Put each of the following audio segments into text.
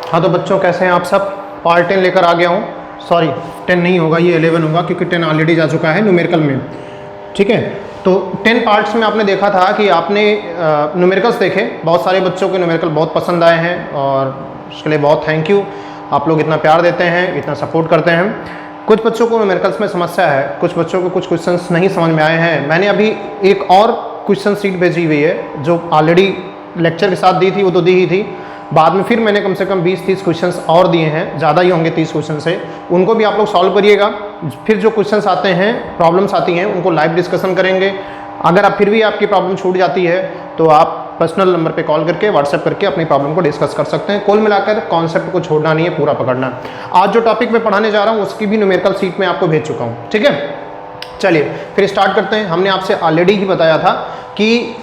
हाँ तो बच्चों कैसे हैं आप सब। पार्ट 10 लेकर आ गया हूँ। सॉरी 10 नहीं होगा, ये 11 होगा क्योंकि 10 ऑलरेडी जा चुका है न्यूमेरिकल में। ठीक है, तो 10 पार्ट्स में आपने देखा था कि आपने न्यूमेरिकल्स देखे। बहुत सारे बच्चों को न्यूमेरिकल बहुत पसंद आए हैं और उसके लिए बहुत थैंक यू। आप लोग इतना प्यार देते हैं, इतना सपोर्ट करते हैं। कुछ बच्चों को न्यूमेरिकल्स में समस्या है, कुछ बच्चों को कुछ क्वेश्चंस नहीं समझ में आए हैं। मैंने अभी एक और क्वेश्चन सीट भेजी हुई है जो ऑलरेडी लेक्चर के साथ दी थी, वो तो दी ही थी। बाद में फिर मैंने कम से कम 20-30 क्वेश्चंस और दिए हैं, ज़्यादा ही होंगे 30 क्वेश्चन से। उनको भी आप लोग सॉल्व करिएगा। फिर जो क्वेश्चंस आते हैं, प्रॉब्लम्स आती हैं, उनको लाइव डिस्कशन करेंगे। अगर आप फिर भी आपकी प्रॉब्लम छूट जाती है तो आप पर्सनल नंबर पे कॉल करके, व्हाट्सएप करके अपनी प्रॉब्लम को डिस्कस कर सकते हैं। कुल मिलाकर कॉन्सेप्ट को छोड़ना नहीं है, पूरा पकड़ना। आज जो टॉपिक मैं पढ़ाने जा रहा हूँ उसकी भी न्यूमेरिकल सीट में आपको भेज चुका हूँ। ठीक है, चलिए फिर स्टार्ट करते हैं। हमने आपसे ऑलरेडी ही बताया था कि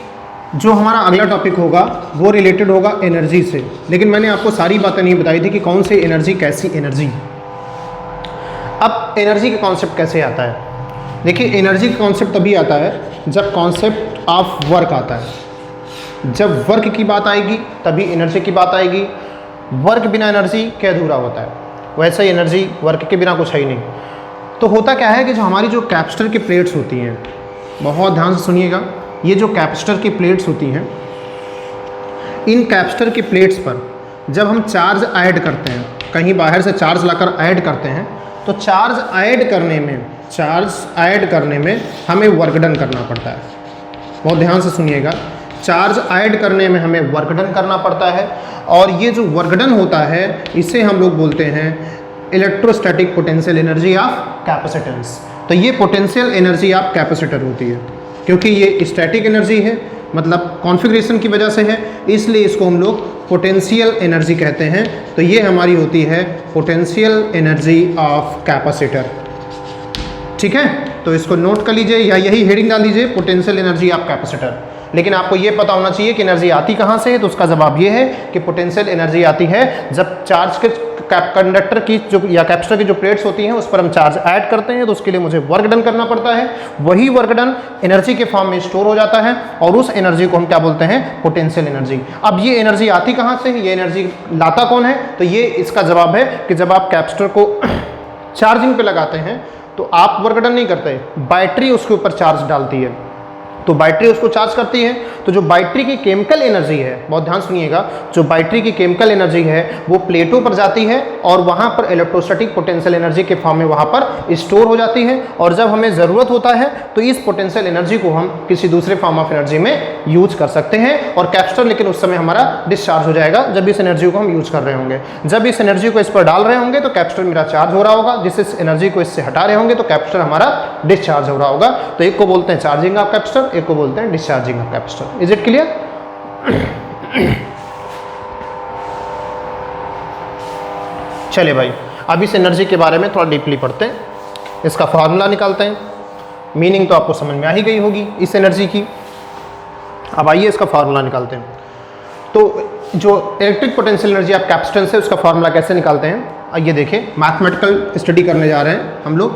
जो हमारा अगला टॉपिक होगा वो रिलेटेड होगा एनर्जी से, लेकिन मैंने आपको सारी बातें नहीं बताई थी कि कौन सी एनर्जी, कैसी एनर्जी। अब एनर्जी का कॉन्सेप्ट कैसे आता है? देखिए, एनर्जी का कॉन्सेप्ट तभी आता है जब कॉन्सेप्ट ऑफ वर्क आता है। जब वर्क की बात आएगी तभी एनर्जी की बात आएगी। वर्क बिना एनर्जी के अधूरा होता है, वैसे ही एनर्जी वर्क के बिना कुछ है ही नहीं। तो होता क्या है कि जो हमारी जो कैपेसिटर की प्लेट्स होती हैं, बहुत ध्यान से सुनिएगा, ये जो कैपेसिटर की प्लेट्स होती हैं, इन कैपेसिटर की प्लेट्स पर जब हम चार्ज ऐड करते हैं, कहीं बाहर से चार्ज लाकर ऐड करते हैं, तो चार्ज ऐड करने में हमें वर्क डन करना पड़ता है। बहुत ध्यान से सुनिएगा, चार्ज ऐड करने में हमें वर्क डन करना पड़ता है। और ये जो वर्क डन होता है इसे हम लोग बोलते हैं electrostatic potential energy of capacitance. तो ये पोटेंशियल एनर्जी ऑफ कैपेसिटर होती है। क्योंकि ये स्टैटिक एनर्जी है, मतलब कॉन्फ़िगरेशन की वजह से है, इसलिए इसको हम लोग पोटेंशियल एनर्जी कहते हैं। तो ये हमारी होती है पोटेंशियल एनर्जी ऑफ कैपेसिटर। ठीक है, तो इसको नोट कर लीजिए या यही हेडिंग डाल लीजिए, पोटेंशियल एनर्जी ऑफ कैपेसिटर। लेकिन आपको ये पता होना चाहिए कि एनर्जी आती कहाँ से है। तो उसका जवाब ये है कि पोटेंशियल एनर्जी आती है जब चार्ज के कंडक्टर की जो या कैपेसिटर की जो प्लेट्स होती हैं उस पर हम चार्ज ऐड करते हैं, तो उसके लिए मुझे वर्क डन करना पड़ता है। वही वर्क डन एनर्जी के फॉर्म में स्टोर हो जाता है और उस एनर्जी को हम क्या बोलते हैं? Potential energy. अब ये एनर्जी आती कहाँ से है, ये एनर्जी लाता कौन है? तो ये इसका जवाब है कि जब आप कैपेसिटर को चार्जिंग पे लगाते हैं तो आप वर्क डन नहीं करते, बैटरी उसके ऊपर चार्ज डालती है, तो बैटरी उसको चार्ज करती है। तो जो बैटरी की केमिकल एनर्जी है, बहुत ध्यान सुनिएगा, जो बैटरी की केमिकल एनर्जी है वो प्लेटों पर जाती है और वहाँ पर इलेक्ट्रोस्टैटिक पोटेंशियल एनर्जी के फॉर्म में वहाँ पर स्टोर हो जाती है। और जब हमें ज़रूरत होता है तो इस पोटेंशियल एनर्जी को हम किसी दूसरे फॉर्म ऑफ एनर्जी में यूज कर सकते हैं। और कैपेसिटर लेकिन उस समय हमारा डिस्चार्ज हो जाएगा जब इस एनर्जी को हम यूज कर रहे होंगे। जब इस एनर्जी को इस पर डाल रहे होंगे तो कैपेसिटर मेरा चार्ज हो रहा होगा, जिस इस एनर्जी को इससे हटा रहे होंगे तो कैपेसिटर हमारा डिस्चार्ज हो रहा होगा। तो एक को बोलते हैं चार्जिंग ऑफ कैपेसिटर, एक को बोलते हैं discharging of capacitor. Is it clear? चलिए भाई, अब इस एनर्जी के बारे में थोड़ा डीपली पढ़ते हैं, इसका फार्मूला निकालते हैं। मीनिंग तो आपको समझ में आ ही गई होगी इस एनर्जी की। अब आइए इसका फार्मूला निकालते हैं। तो जो electric potential energy of capacitance है उसका फार्मूला कैसे निकालते हैं, आइए देखें। मैथमेटिकल स्टडी करने जा रहे हैं हम लोग।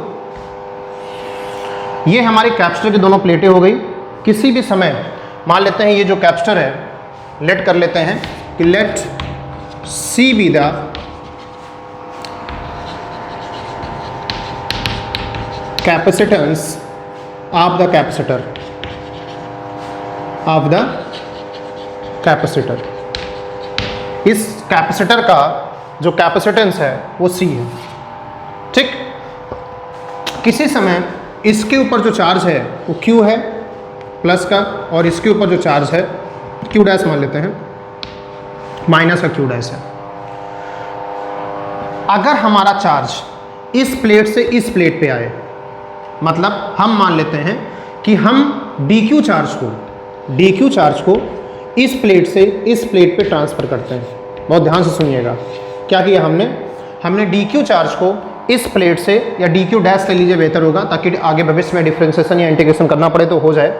ये हमारे कैपेसिटर की दोनों प्लेटें हो गई। किसी भी समय मान लेते हैं ये जो कैपेसिटर है, लेट कर लेते हैं कि let C be the capacitance of the capacitor इस कैपेसिटर का जो कैपेसिटेंस है वो सी है। ठीक, किसी समय इसके ऊपर जो चार्ज है वो क्यू है प्लस का, और इसके ऊपर जो चार्ज है क्यू डैश मान लेते हैं, माइनस का क्यू डैश है। अगर हमारा चार्ज इस प्लेट से इस प्लेट पे आए, मतलब हम मान लेते हैं कि हम dq चार्ज को इस प्लेट से इस प्लेट पे ट्रांसफ़र करते हैं। बहुत ध्यान से सुनिएगा, क्या किया हमने dq चार्ज को इस प्लेट से, या dq डैश ले लीजिए बेहतर होगा ताकि आगे भविष्य में डिफ्रेंसिएशन या इंटीग्रेशन करना पड़े तो हो जाए।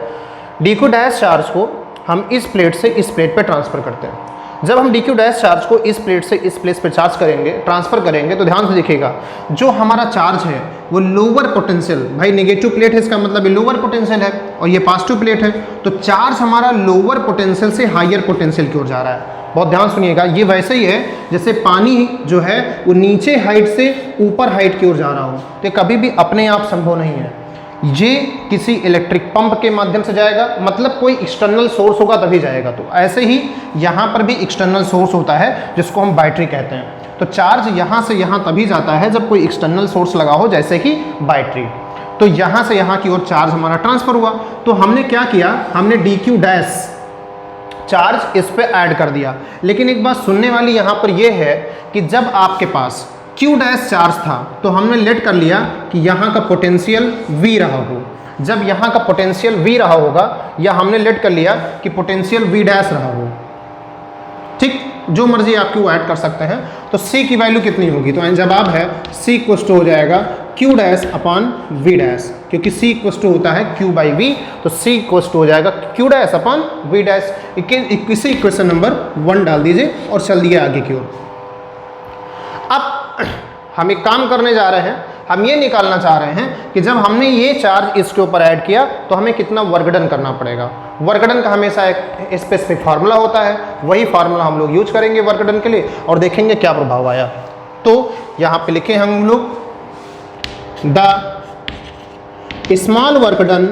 dq डैश चार्ज को हम इस प्लेट से इस प्लेट पे ट्रांसफ़र करते हैं। जब हम dq डैश चार्ज को इस प्लेट से इस प्लेट पे चार्ज करेंगे, ट्रांसफ़र करेंगे, तो ध्यान से देखिएगा जो हमारा चार्ज है वो लोअर पोटेंशियल, भाई नेगेटिव प्लेट है इसका मतलब ये लोअर पोटेंशियल है और ये पॉजिटिव प्लेट है, तो चार्ज हमारा लोअर पोटेंशियल से हायर पोटेंशियल की ओर जा रहा है। बहुत ध्यान सुनिएगा, ये वैसे ही है जैसे पानी जो है वो नीचे हाइट से ऊपर हाइट की ओर जा रहा हो, तो ये कभी भी अपने आप संभव नहीं है। ये किसी इलेक्ट्रिक पंप के माध्यम से जाएगा, मतलब कोई एक्सटर्नल सोर्स होगा तभी जाएगा। तो ऐसे ही यहाँ पर भी एक्सटर्नल सोर्स होता है जिसको हम बैटरी कहते हैं। तो चार्ज यहाँ से यहाँ तभी जाता है जब कोई एक्सटर्नल सोर्स लगा हो, जैसे कि बैटरी। तो यहाँ से यहाँ की ओर चार्ज हमारा ट्रांसफर हुआ। तो हमने क्या किया, हमने dq डैश चार्ज इस पे ऐड कर दिया। लेकिन एक बात सुनने वाली यहाँ पर यह है कि जब आपके पास q डैश चार्ज था तो हमने लेट कर लिया कि यहाँ का पोटेंशियल v रहा हो। जब यहाँ का पोटेंशियल v रहा होगा, या हमने लेट कर लिया कि पोटेंशियल v डैश रहा हो, ठीक, जो मर्जी आपकी वो ऐड कर सकते हैं। तो c की वैल्यू कितनी होगी, तो जवाब है c इक्वल टू हो जाएगा q dash upon v dash, क्योंकि c इक्वल टू होता है q बाई v, तो c इक्वल टू हो जाएगा q dash upon v dash. इसी इक्वेशन नंबर 1 डाल दीजिए और चल दिए आगे की ओर। अब हम एक काम करने जा रहे हैं, हम ये निकालना चाह रहे हैं कि जब हमने ये चार्ज इसके ऊपर ऐड किया तो हमें कितना वर्क डन करना पड़ेगा। वर्क डन का हमेशा एक स्पेसिफिक फार्मूला होता है, वही फार्मूला हम लोग यूज करेंगे वर्क डन के लिए और देखेंगे क्या प्रभाव आया। तो यहाँ पे लिखे हम लोग द स्मॉल वर्क डन,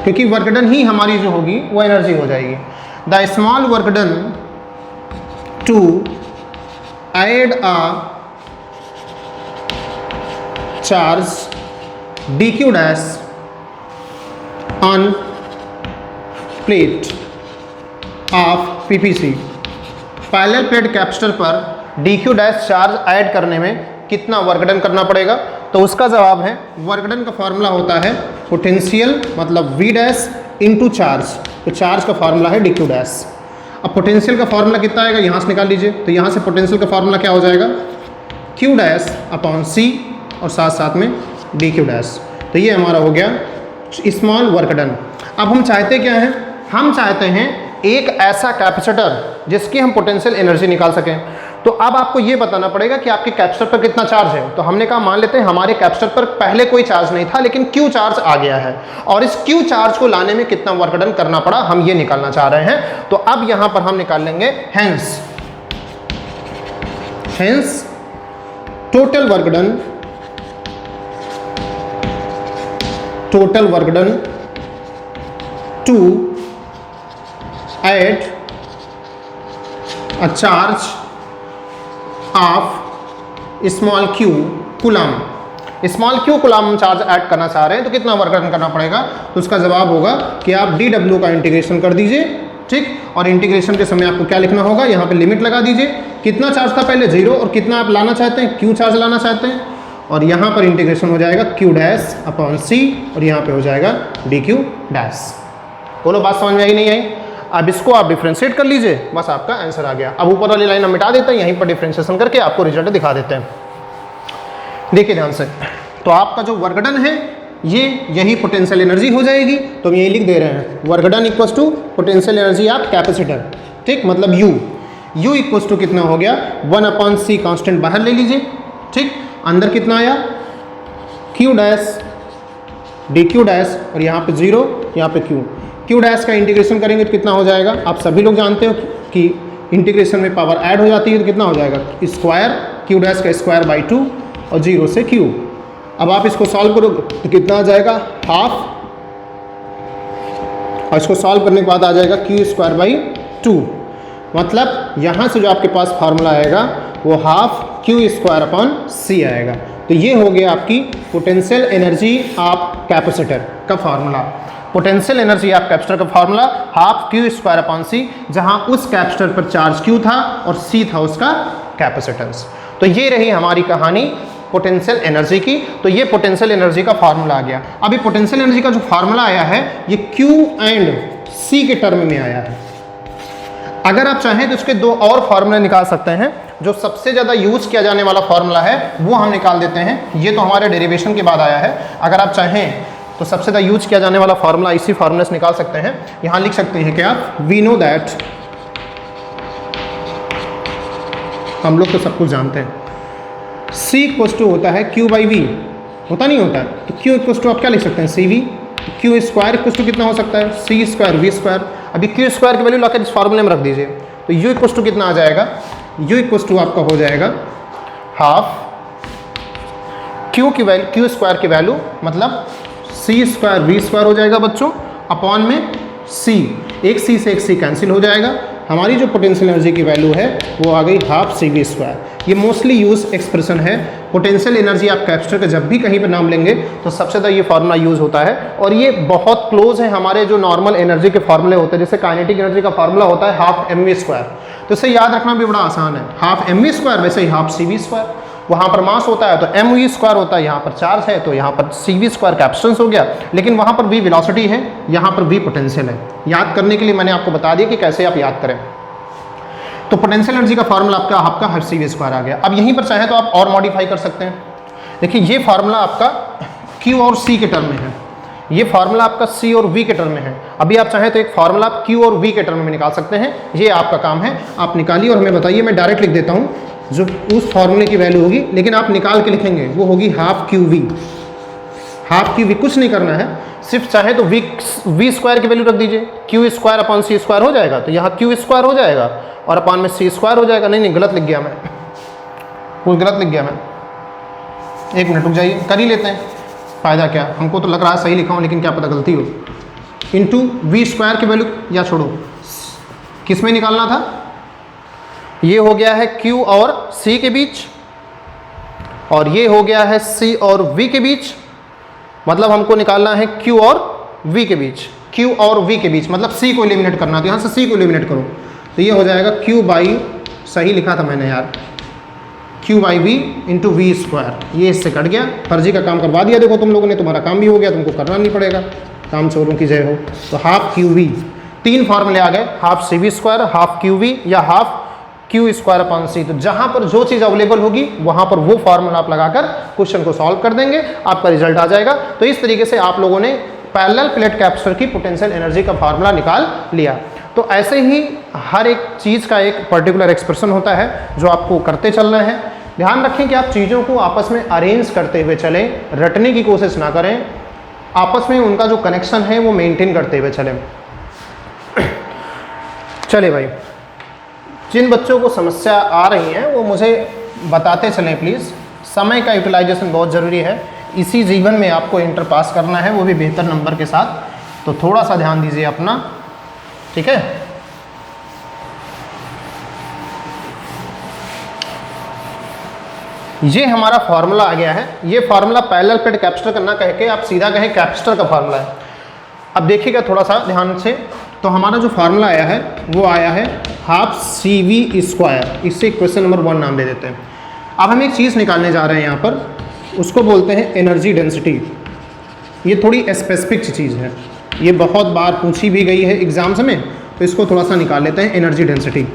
क्योंकि वर्क डन ही हमारी जो होगी वो एनर्जी हो जाएगी। The small work done to add a charge dq dash on plate of PPC। Parallel plate capacitor पर dq डैश चार्ज ऐड करने में कितना वर्क डन करना पड़ेगा, तो उसका जवाब है, वर्क डन का फॉर्मूला होता है पोटेंशियल मतलब v डैश इंटू चार्ज। तो चार्ज का फॉर्मूला है dq डैश। अब पोटेंशियल का फॉर्मूला कितना आएगा, यहाँ से निकाल लीजिए। तो यहाँ से पोटेंशियल का फॉर्मूला क्या हो जाएगा, q डैश अपॉन c और साथ साथ में dq डैश। तो ये हमारा हो गया स्मॉल वर्क डन। अब हम चाहते क्या हैं, हम चाहते हैं एक ऐसा कैपेसिटर जिसकी हम पोटेंशियल एनर्जी निकाल सकें। तो अब आपको ये बताना पड़ेगा कि आपके कैपेसिटर पर कितना चार्ज है। तो हमने कहा मान लेते हैं हमारे कैपेसिटर पर पहले कोई चार्ज नहीं था, लेकिन Q चार्ज आ गया है, और इस Q चार्ज को लाने में कितना वर्क डन करना पड़ा, हम ये निकालना चाह रहे हैं। तो अब यहां पर हम निकाल लेंगे hence total work done to add a charge of small q coulomb. Small q coulomb हम चार्ज ऐड करना चाह रहे हैं, तो कितना वर्क डन करना पड़ेगा, तो उसका जवाब होगा कि आप dw का इंटीग्रेशन कर दीजिए, ठीक। और इंटीग्रेशन के समय आपको क्या लिखना होगा, यहाँ पे लिमिट लगा दीजिए, कितना चार्ज था पहले 0 और कितना आप लाना चाहते हैं, q चार्ज लाना चाहते हैं, और यहाँ पर इंटीग्रेशन हो जाएगा q डैश अपॉन c और यहाँ पे हो जाएगा dq डैश। बोलो बात समझ में आई नहीं आई। अब इसको आप डिफ्रेंशिएट कर लीजिए, बस आपका आंसर आ गया। अब ऊपर वाली लाइन हम मिटा देते हैं, यहीं पर डिफ्रेंशिएशन करके आपको रिजल्ट दिखा देते हैं। देखिए ध्यान से, तो आपका जो वर्क डन है ये यही पोटेंशियल एनर्जी हो जाएगी। तो हम यही लिख दे रहे हैं, work done equals to potential energy of capacitor, ठीक, मतलब u इक्वल्स टू कितना हो गया 1/c कांस्टेंट बाहर ले लीजिए, ठीक। अंदर कितना आया q डैश dq डैश और यहाँ पे 0, यहाँ पे q डैश का इंटीग्रेशन करेंगे तो कितना हो जाएगा, आप सभी लोग जानते हो कि इंटीग्रेशन में पावर ऐड हो जाती है, तो कितना हो जाएगा स्क्वायर q डैश का स्क्वायर बाई 2 और 0 से q। अब आप इसको सॉल्व करो तो कितना आ जाएगा हाफ, और इसको सॉल्व करने के बाद आ जाएगा q स्क्वायर बाई 2। मतलब यहाँ से जो आपके पास फार्मूला आएगा वो half q square upon c आएगा। तो ये हो गया आपकी पोटेंशियल एनर्जी ऑफ कैपेसिटर का formula. Potential energy of capacitor का formula half q square upon c, जहाँ उस कैपेसिटर पर चार्ज q था और c था उसका कैपेसिटेंस। तो ये रही हमारी कहानी पोटेंशियल एनर्जी की। तो ये पोटेंशियल एनर्जी का फार्मूला आ गया। अभी पोटेंशियल एनर्जी का जो फार्मूला आया है ये q एंड c के टर्म में आया है। अगर आप चाहें तो इसके दो और फार्मूले निकाल सकते हैं। जो सबसे ज़्यादा यूज किया जाने वाला फार्मूला है वो हम निकाल देते हैं, ये तो हमारे डेरिवेशन के बाद आया है। अगर आप चाहें तो सबसे ज़्यादा यूज किया जाने वाला फार्मूला इसी फार्मूले से निकाल सकते हैं। यहाँ लिख सकते हैं कि आप वी नो दैट, हम लोग तो सब कुछ जानते हैं, C इक्वल्स टू होता है Q बाई V, होता नहीं होता है। तो Q इक्वल्स टू आप क्या लिख सकते हैं C V. Q square equals to कितना हो सकता है C स्क्वायर V स्क्वायर। अभी क्यू स्क्वायर की वैल्यू लाकर इस फॉर्मूले में रख दीजिए, तो यू इक्वल टू कितना आ जाएगा, यू इक्वल टू आपका हो जाएगा हाफ क्यू की वैल्यू, क्यू स्क्वायर की वैल्यू मतलब सी स्क्वायर वी स्क्वायर हो जाएगा बच्चों, अपॉन में सी, एक सी से एक सी कैंसिल हो जाएगा। हमारी जो पोटेंशियल एनर्जी की वैल्यू है वो आ गई हाफ सी वी स्क्वायर। ये मोस्टली यूज एक्सप्रेशन है। पोटेंशियल एनर्जी आप कैप्स्टर का जब भी कहीं पर नाम लेंगे तो सबसे ज़्यादा ये फार्मूला यूज होता है, और ये बहुत क्लोज है हमारे जो नॉर्मल एनर्जी के फार्मूले होते हैं। जैसे काइनेटिक एनर्जी का फार्मूला होता है हाफ एम वी स्क्वायर, तो इसे याद रखना भी बड़ा आसान है, हाफ एम वी स्क्वायर, वैसे ही हाफ सी वी स्क्वायर। वहाँ पर मास होता है तो एम वी स्क्वायर होता है, यहाँ पर चार्ज है तो यहाँ पर सी वी स्क्वायर कैपेसिटेंस हो गया, लेकिन वहाँ पर वी वेलोसिटी है, यहाँ पर वी पोटेंशियल है। याद करने के लिए मैंने आपको बता दिया कि कैसे आप याद करें। तो पोटेंशियल एनर्जी का फार्मूला आपका हाफ सी वी स्क्वायर आ गया। अब यहीं पर चाहे तो आप और मॉडिफाई कर सकते हैं। देखिए ये फार्मूला आपका Q और C के टर्म में है, ये फार्मूला आपका C और V के टर्म में है। अभी आप चाहें तो एक फार्मूला आप Q और V के टर्म में निकाल सकते हैं, ये आपका काम है। आप निकालिए और हमें बताइए, मैं डायरेक्ट लिख देता हूँ जो उस फार्मूले की वैल्यू होगी, लेकिन आप निकाल के लिखेंगे, वो होगी half Q V. Half Q V कुछ नहीं करना है, सिर्फ चाहे तो वी स्क्वायर की वैल्यू रख दीजिए, क्यू स्क्वायर अपॉन सी स्क्वायर हो जाएगा, तो यहाँ क्यू स्क्वायर हो जाएगा और अपॉन में सी स्क्वायर हो जाएगा। नहीं गलत लिख गया मैं, कुछ गलत लिख गया मैं, एक मिनट रुक जाइए, कर ही लेते हैं, फ़ायदा क्या, हमको तो लग रहा है सही लिखा हूँ लेकिन क्या पता गलती हो। इंटू वी स्क्वायर की वैल्यू, या छोड़ो, किस में निकालना था, ये हो गया है Q और C के बीच, और ये हो गया है C और V के बीच, मतलब हमको निकालना है Q और V के बीच, Q और V के बीच, मतलब C को एलिमिनेट करना, तो यहाँ से C को एलिमिनेट करो, तो ये हो जाएगा Q बाई, सही लिखा था मैंने यार, Q by V into V square. ये इससे कट गया, फर्जी का काम करवा दिया देखो तुम लोगों ने, तुम्हारा काम भी हो गया, तुमको करना नहीं पड़ेगा, काम चोरों की जय हो। तो हाफ क्यू वी, तीन फार्मूले आ गए, half C V square, half Q V या half Q square upon C. तो जहां पर जो चीज़ अवेलेबल होगी वहां पर वो फार्मूला आप लगाकर क्वेश्चन को सॉल्व कर देंगे, आपका रिजल्ट आ जाएगा। तो इस तरीके से आप लोगों ने पैरेलल प्लेट कैपेसिटर की पोटेंशियल एनर्जी का फार्मूला निकाल लिया। तो ऐसे ही हर एक चीज़ का एक पर्टिकुलर एक्सप्रेशन होता है जो आपको करते चलना है। ध्यान रखें कि आप चीज़ों को आपस में अरेंज करते हुए चलें, रटने की कोशिश ना करें, आपस में उनका जो कनेक्शन है वो मेंटेन करते हुए चलें। चले भाई, जिन बच्चों को समस्या आ रही है वो मुझे बताते चलें प्लीज़। समय का यूटिलाइजेशन बहुत ज़रूरी है, इसी जीवन में आपको इंटर पास करना है, वो भी बेहतर नंबर के साथ, तो थोड़ा सा ध्यान दीजिए अपना, ठीक है। ये हमारा फार्मूला आ गया है, ये फार्मूला पैरेलल प्लेट कैपेसिटर का ना कह के आप सीधा कहें कैपेसिटर का फार्मूला है। अब देखिएगा थोड़ा सा ध्यान से, तो हमारा जो फार्मूला आया है वो आया है हाफ सी वी स्क्वायर, इससे क्वेश्चन नंबर 1 नाम दे देते हैं। अब हम एक चीज़ निकालने जा रहे हैं यहाँ पर, उसको बोलते हैं एनर्जी डेंसिटी। ये थोड़ी स्पेसिफिक चीज़ है, ये बहुत बार पूछी भी गई है एग्जाम्स में, तो इसको थोड़ा सा निकाल लेते हैं, एनर्जी डेंसिटी।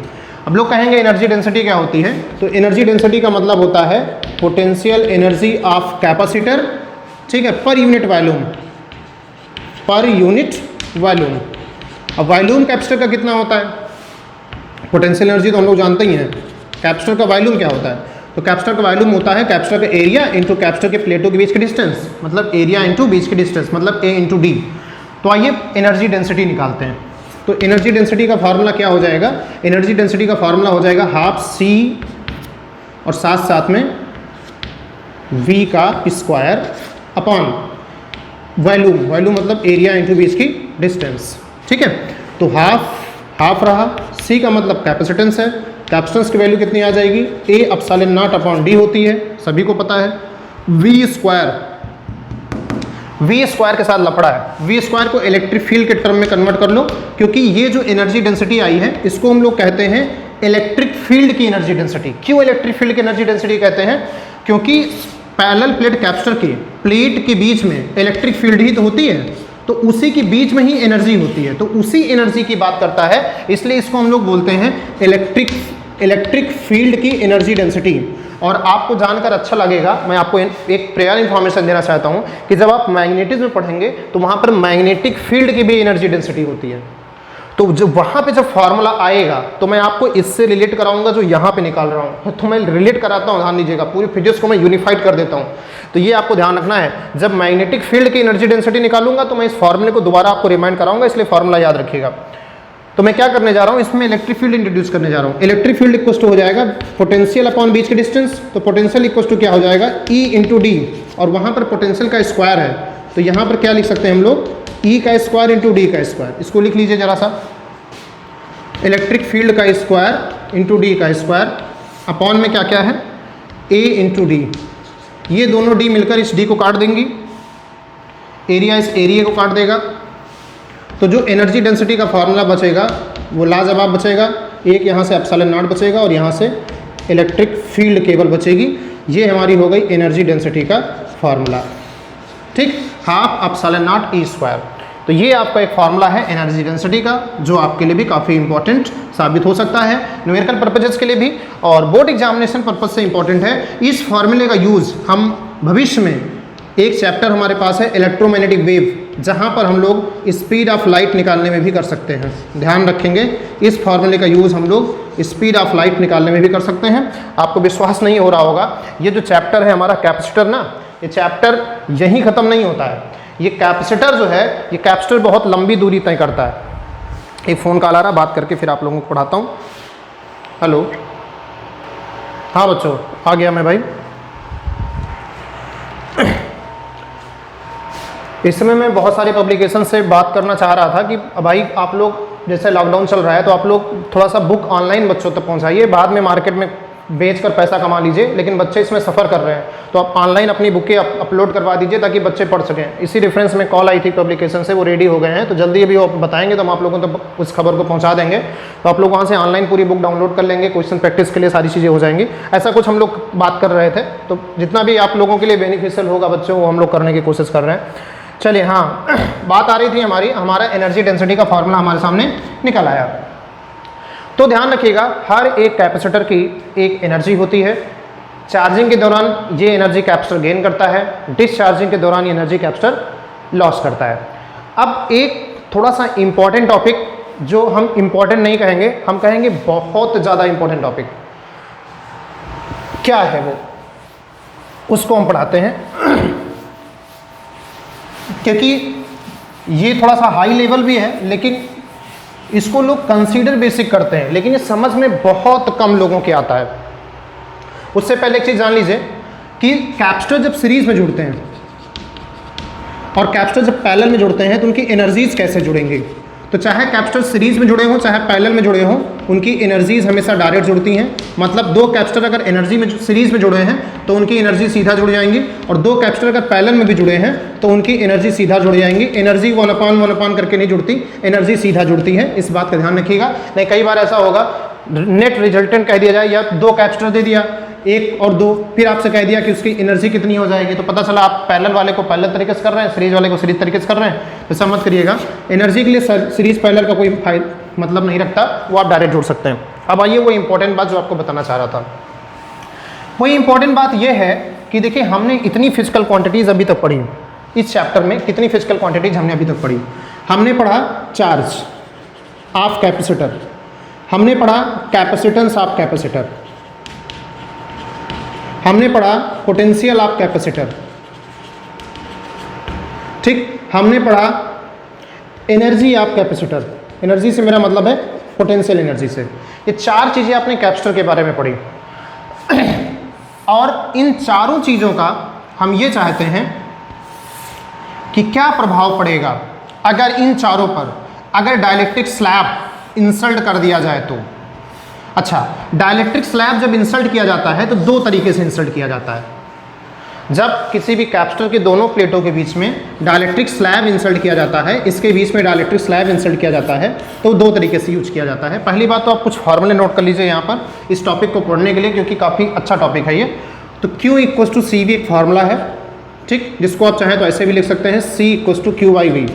अब लोग कहेंगे एनर्जी डेंसिटी क्या होती है, तो एनर्जी डेंसिटी का मतलब होता है पोटेंशियल एनर्जी ऑफ कैपेसिटर, ठीक है, per unit volume, per unit volume. अब वॉल्यूम कैपेसिटर का कितना होता है, पोटेंशियल एनर्जी तो हम लोग जानते ही हैं, कैपेसिटर का वॉल्यूम क्या होता है, तो कैपेसिटर का वॉल्यूम होता है कैपेसिटर का एरिया इंटू कैपेसिटर के प्लेटों के बीच के डिस्टेंस, मतलब एरिया इंटू बीच के डिस्टेंस, मतलब A इंटू डी। तो आइए एनर्जी डेंसिटी निकालते हैं। तो एनर्जी डेंसिटी का फार्मूला क्या हो जाएगा, एनर्जी डेंसिटी का फार्मूला हो जाएगा हाफ सी और साथ साथ में V का स्क्वायर अपॉन वॉल्यूम, वॉल्यूम मतलब एरिया इंटू बीच की डिस्टेंस, ठीक है। तो हाफ रहा, C का मतलब कैपेसिटेंस है, कैपेसिटेंस की वैल्यू कितनी आ जाएगी, A epsilon not upon D होती है, सभी को पता है। V स्क्वायर के साथ लफड़ा है, V स्क्वायर को इलेक्ट्रिक फील्ड के टर्म में कन्वर्ट कर लो, क्योंकि ये जो एनर्जी डेंसिटी आई है इसको हम लोग कहते हैं इलेक्ट्रिक फील्ड की एनर्जी डेंसिटी। क्यों इलेक्ट्रिक फील्ड की एनर्जी डेंसिटी कहते हैं, क्योंकि पैरेलल प्लेट कैपेसिटर की प्लेट के बीच में इलेक्ट्रिक फील्ड ही तो होती है, तो उसी के बीच में ही एनर्जी होती है, तो उसी एनर्जी की बात करता है, इसलिए इसको हम लोग बोलते हैं इलेक्ट्रिक फील्ड की एनर्जी डेंसिटी। और आपको जानकर अच्छा लगेगा, मैं आपको एक प्रेयर इन्फॉर्मेशन देना चाहता हूँ कि जब आप मैग्नेटिज्म पढ़ेंगे तो वहाँ पर मैग्नेटिक फील्ड की भी एनर्जी डेंसिटी होती है। तो जब वहाँ पे जब फार्मूला आएगा तो मैं आपको इससे रिलेट कराऊंगा जो यहाँ पे निकाल रहा हूँ, तो मैं रिलेट कराता हूँ, ध्यान दीजिएगा, पूरी फिजिक्स को मैं यूनिफाइड कर देता हूँ। तो ये आपको ध्यान रखना है, जब मैग्नेटिक फील्ड की एनर्जी डेंसिटी निकालूंगा तो मैं इस फार्मूले को दोबारा आपको रिमाइंड कराऊंगा, इसलिए फार्मूला याद रखिएगा। तो मैं क्या करने जा रहा हूँ, इसमें इलेक्ट्रिक फील्ड इंट्रोड्यूस करने जा रहा हूँ। इलेक्ट्रिक फील्ड इक्वल टू हो जाएगा पोटेंशियल अपॉन बीच के डिस्टेंस, तो पोटेंशियल इक्वल टू क्या हो जाएगा, ई इंटू डी, और वहाँ पर पोटेंशियल का स्क्वायर है, तो यहाँ पर क्या लिख सकते हैं हम लोग, ई का स्क्वायर इंटू डी का स्क्वायर। इसको लिख लीजिए जरा सा, इलेक्ट्रिक फील्ड का स्क्वायर इंटू डी का स्क्वायर अपॉन में क्या क्या है, ए इंटू डी। ये दोनों डी मिलकर इस डी को काट देंगी, एरिया इस एरिया को काट देगा, तो जो एनर्जी डेंसिटी का फार्मूला बचेगा वो लाजवाब बचेगा। एक यहाँ से एप्सिलॉन नॉट बचेगा और यहाँ से इलेक्ट्रिक फील्ड केबल बचेगी। ये हमारी हो गई एनर्जी डेंसिटी का फार्मूला, ठीक, half epsilon not E square. तो ये आपका एक फार्मूला है एनर्जी डेंसिटी का, जो आपके लिए भी काफ़ी इंपॉर्टेंट साबित हो सकता है न्यूमेरिकल पर्पजेस के लिए भी, और बोर्ड एग्जामिनेशन पर्पज से इंपॉर्टेंट है। इस फार्मूले का यूज़ हम भविष्य में, एक चैप्टर हमारे पास है इलेक्ट्रोमैग्नेटिक वेव, जहाँ पर हम लोग स्पीड ऑफ लाइट निकालने में भी कर सकते हैं। ध्यान रखेंगे, इस फार्मूले का यूज़ हम लोग स्पीड ऑफ लाइट निकालने में भी कर सकते हैं। आपको विश्वास नहीं हो रहा होगा, ये जो चैप्टर है हमारा कैपेसिटर ना, ये चैप्टर यहीं ख़त्म नहीं होता है। ये कैपेसिटर जो है, ये कैपेसिटर बहुत लंबी दूरी तय करता है। एक फ़ोन कॉल आ रहा, बात करके फिर आप लोगों को पढ़ाता हूँ। हेलो, हाँ बच्चों, आ गया मैं भाई। इस समय मैं बहुत सारे पब्लिकेशन से बात करना चाह रहा था कि भाई आप लोग, जैसे लॉकडाउन चल रहा है, तो आप लोग थोड़ा सा बुक ऑनलाइन बच्चों तक पहुंचाइए, बाद में मार्केट में बेचकर पैसा कमा लीजिए, लेकिन बच्चे इसमें सफ़र कर रहे हैं, तो आप ऑनलाइन अपनी बुकें अपलोड करवा दीजिए ताकि बच्चे पढ़ सकें। इसी रेफरेंस में कॉल आई थी पब्लिकेशन से, वो रेडी हो गए हैं, तो जल्दी अभी वो बताएंगे तो हम आप लोगों तक उस खबर को पहुंचा देंगे। तो आप लोग वहाँ से ऑनलाइन पूरी बुक डाउनलोड कर लेंगे, क्वेश्चन प्रैक्टिस के लिए सारी चीज़ें हो जाएंगी। ऐसा कुछ हम लोग बात कर रहे थे, तो जितना भी आप लोगों के लिए बेनिफिशियल होगा बच्चों, वो हम लोग करने की कोशिश कर रहे हैं। चलिए, हाँ, बात आ रही थी हमारा एनर्जी डेंसिटी का फार्मूला हमारे सामने निकल आया। तो ध्यान रखिएगा, हर एक कैपेसिटर की एक एनर्जी होती है। चार्जिंग के दौरान ये एनर्जी कैपेसिटर गेन करता है, डिस्चार्जिंग के दौरान ये एनर्जी कैपेसिटर लॉस करता है। अब एक थोड़ा सा इम्पॉर्टेंट टॉपिक, जो हम इम्पॉर्टेंट नहीं कहेंगे, हम कहेंगे बहुत ज़्यादा इम्पॉर्टेंट टॉपिक, क्या है वो, उसको हम पढ़ाते हैं, क्योंकि ये थोड़ा सा हाई लेवल भी है, लेकिन इसको लोग कंसीडर बेसिक करते हैं, लेकिन ये समझ में बहुत कम लोगों के आता है। उससे पहले एक चीज़ जान लीजिए कि कैपेसिटर जब सीरीज में जुड़ते हैं और कैपेसिटर जब पैरेलल में जुड़ते हैं, तो उनकी एनर्जीज कैसे जुड़ेंगी। तो चाहे कैपेसिटर सीरीज में जुड़े हों, चाहे पैरेलल में जुड़े हों, उनकी एनर्जीज हमेशा डायरेक्ट जुड़ती हैं। मतलब दो कैपेसिटर अगर एनर्जी में सीरीज में जुड़े हैं तो उनकी एनर्जी सीधा जुड़ जाएंगी, और दो कैपेसिटर अगर पैरेलल में भी जुड़े हैं तो उनकी एनर्जी सीधा जुड़ जाएंगी। एनर्जी 1/1 करके नहीं जुड़ती, एनर्जी सीधा जुड़ती है, इस बात का ध्यान रखिएगा। नहीं, कई बार ऐसा होगा, नेट रिजल्टेंट कह दिया जाए, या दो कैपेसिटर दे दिया, 1 और 2, फिर आपसे कह दिया कि उसकी एनर्जी कितनी हो जाएगी, तो पता चला आप पैरेलल वाले को पैरेलल तरीके से कर रहे हैं, सीरीज वाले को सीरीज तरीके से कर रहे हैं। तो ऐसा मत करिएगा, एनर्जी के लिए सीरीज पैरेलल का कोई मतलब नहीं रखता, वो आप डायरेक्ट जोड़ सकते हैं। अब आइए वो इंपॉर्टेंट बात जो आपको बताना चाह रहा था। वही इंपॉर्टेंट बात ये है कि देखिए, हमने इतनी फिजिकल क्वांटिटीज़ अभी तक पढ़ी इस चैप्टर में, कितनी फिजिकल क्वांटिटीज हमने अभी तक पढ़ी। हमने पढ़ा चार्ज ऑफ कैपेसिटर, हमने पढ़ा कैपेसिटेंस ऑफ कैपेसिटर, हमने पढ़ा पोटेंशियल ऑफ कैपेसिटर, ठीक, हमने पढ़ा एनर्जी ऑफ कैपेसिटर। एनर्जी से मेरा मतलब है पोटेंशियल एनर्जी से। ये चार चीज़ें आपने कैपेसिटर के बारे में पढ़ी, और इन चारों चीज़ों का हम ये चाहते हैं कि क्या प्रभाव पड़ेगा अगर इन चारों पर अगर डाइलेक्ट्रिक स्लैब इंसल्ट कर दिया जाए तो। अच्छा, डाइलेक्ट्रिक स्लैब जब इंसल्ट किया जाता है तो दो तरीके से इंसल्ट किया जाता है। जब किसी भी कैपेसिटर के दोनों प्लेटों के बीच में डाइलेक्ट्रिक स्लैब इंसल्ट किया जाता है, इसके बीच में डाइलेक्ट्रिक स्लैब इंसल्ट किया जाता है, तो दो तरीके से यूज किया जाता है। पहली बात तो आप कुछ फॉर्मूले नोट कर लीजिए यहाँ पर इस टॉपिक को पढ़ने के लिए, क्योंकि काफ़ी अच्छा टॉपिक है ये। तो Q = C भी एक फार्मूला है, ठीक, जिसको आप चाहें तो ऐसे भी लिख सकते हैं, C = Q/V,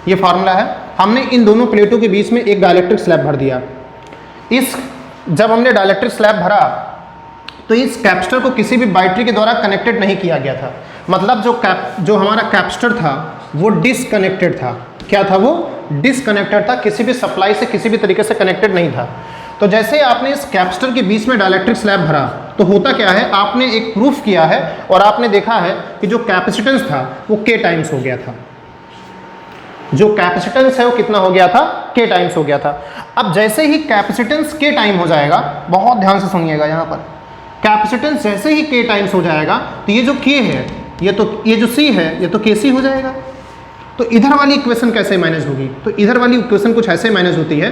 ये फार्मूला है। हमने इन दोनों प्लेटों के बीच में एक डाइलेक्ट्रिक स्लैब भर दिया। जब हमने डाइलेक्ट्रिक स्लैब भरा तो इस कैपेसिटर को किसी भी बैटरी के द्वारा कनेक्टेड नहीं किया गया था। मतलब जो हमारा कैपेसिटर था वो डिसकनेक्टेड था। क्या था वो? डिसकनेक्टेड था, किसी भी सप्लाई से किसी भी तरीके से कनेक्टेड नहीं था। तो जैसे आपने इस कैपेसिटर के बीच में डाइलेक्ट्रिक स्लैब भरा तो होता क्या है, आपने एक प्रूफ किया है और आपने देखा है कि जो कैपेसिटेंस था वो K टाइम्स हो गया था। जो कैपेसिटेंस है वो कितना हो गया था, के टाइम्स हो गया था। अब जैसे ही कैपेसिटेंस के टाइम हो जाएगा, बहुत ध्यान से सुनिएगा यहाँ पर, कैपेसिटेंस जैसे ही के टाइम्स हो जाएगा तो ये जो के है, ये जो सी है, ये तो के सी हो जाएगा। तो इधर वाली इक्वेशन कैसे मैनेज होगी? तो इधर वाली इक्वेशन कुछ ऐसे मैनेज होती है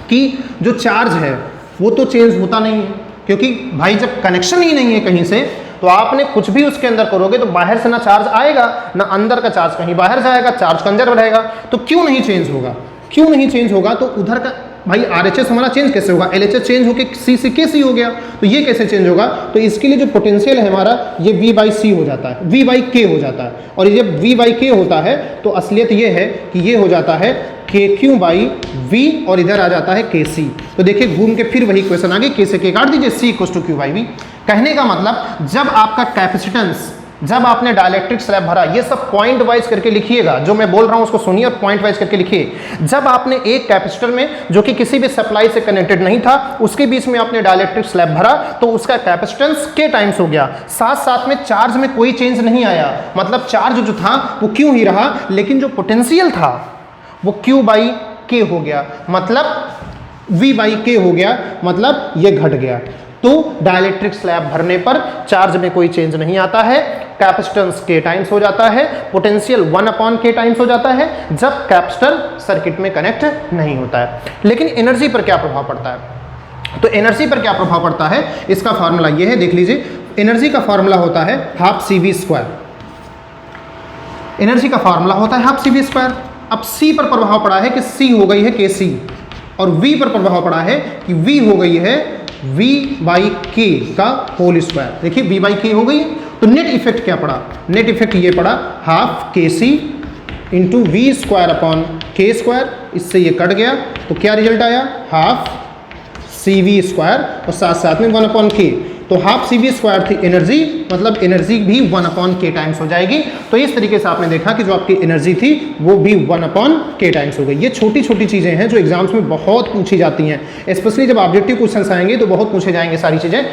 कि जो चार्ज है वो तो चेंज होता नहीं है, क्योंकि भाई जब कनेक्शन ही नहीं है कहीं से, तो आपने कुछ भी उसके अंदर करोगे तो बाहर से ना चार्ज आएगा ना अंदर का चार्ज कहीं बाहर जाएगा, चार्ज कंजर्व रहेगा। तो क्यों नहीं चेंज होगा? क्यों नहीं चेंज होगा? तो उधर का भाई RHS हमारा चेंज कैसे होगा? LHS चेंज होकर C से KC हो गया, तो ये कैसे चेंज होगा? तो इसके लिए जो पोटेंशियल है हमारा, ये V/C हो जाता है, V/K हो जाता है। और ये जब V/K होता है तो असलियत ये है कि ये हो जाता है KQ/V और इधर आ जाता है KC। तो देखिए घूम के फिर वही क्वेश्चन आ गई, K से K काट दीजिए, C = Q/V। कहने का मतलब जब आपका कैपेसिटेंस, जब आपने डाइलेक्ट्रिक स्लैब भरा, ये सब पॉइंट वाइज करके लिखिएगा, जो मैं बोल रहा हूं उसको सुनिए और पॉइंट वाइज करके लिखिए। जब आपने एक कैपेसिटर में जो कि किसी भी सप्लाई से कनेक्टेड नहीं था, उसके बीच में आपने डाइलेक्ट्रिक स्लैब भरा, तो उसका कैपेसिटेंस के टाइम्स हो गया, साथ साथ में चार्ज में कोई चेंज नहीं आया, मतलब चार्ज जो था वो क्यों ही रहा, लेकिन जो पोटेंशियल था वो Q/K हो गया, मतलब V/K हो गया, मतलब ये घट गया। तो डाइलेक्ट्रिक स्लैब भरने पर चार्ज में कोई चेंज नहीं आता है, कैपेसिटेंस K टाइम्स हो जाता है, पोटेंशियल 1/K टाइम्स हो जाता है जब कैपेसिटर सर्किट में कनेक्ट नहीं होता है। लेकिन एनर्जी पर क्या प्रभाव पड़ता है? तो एनर्जी पर क्या प्रभाव पड़ता है, इसका फार्मूला ये है, देख लीजिए। एनर्जी का फार्मूला होता है 12CV²। एनर्जी का फार्मूला होता है 12CV²। अब C पर प्रभाव पड़ा है कि C हो गई है KC, और V पर प्रभाव पड़ा है कि V हो गई है V/K का होल स्क्वायर। देखिए V/K हो गई, तो नेट इफेक्ट क्या पड़ा? नेट इफेक्ट ये पड़ा 12KC × V²/K²। इससे ये कट गया, तो क्या रिजल्ट आया? 12CV² और साथ साथ में 1/K। तो 12CV² थी एनर्जी, मतलब एनर्जी भी 1/K टाइम्स हो जाएगी। तो इस तरीके से आपने देखा कि जो आपकी एनर्जी थी वो भी 1/K टाइम्स हो गई। ये छोटी छोटी चीज़ें हैं जो एग्जाम्स में बहुत पूछी जाती हैं, स्पेशली जब ऑब्जेक्टिव क्वेश्चंस आएंगे तो बहुत पूछे जाएंगे सारी चीज़ें,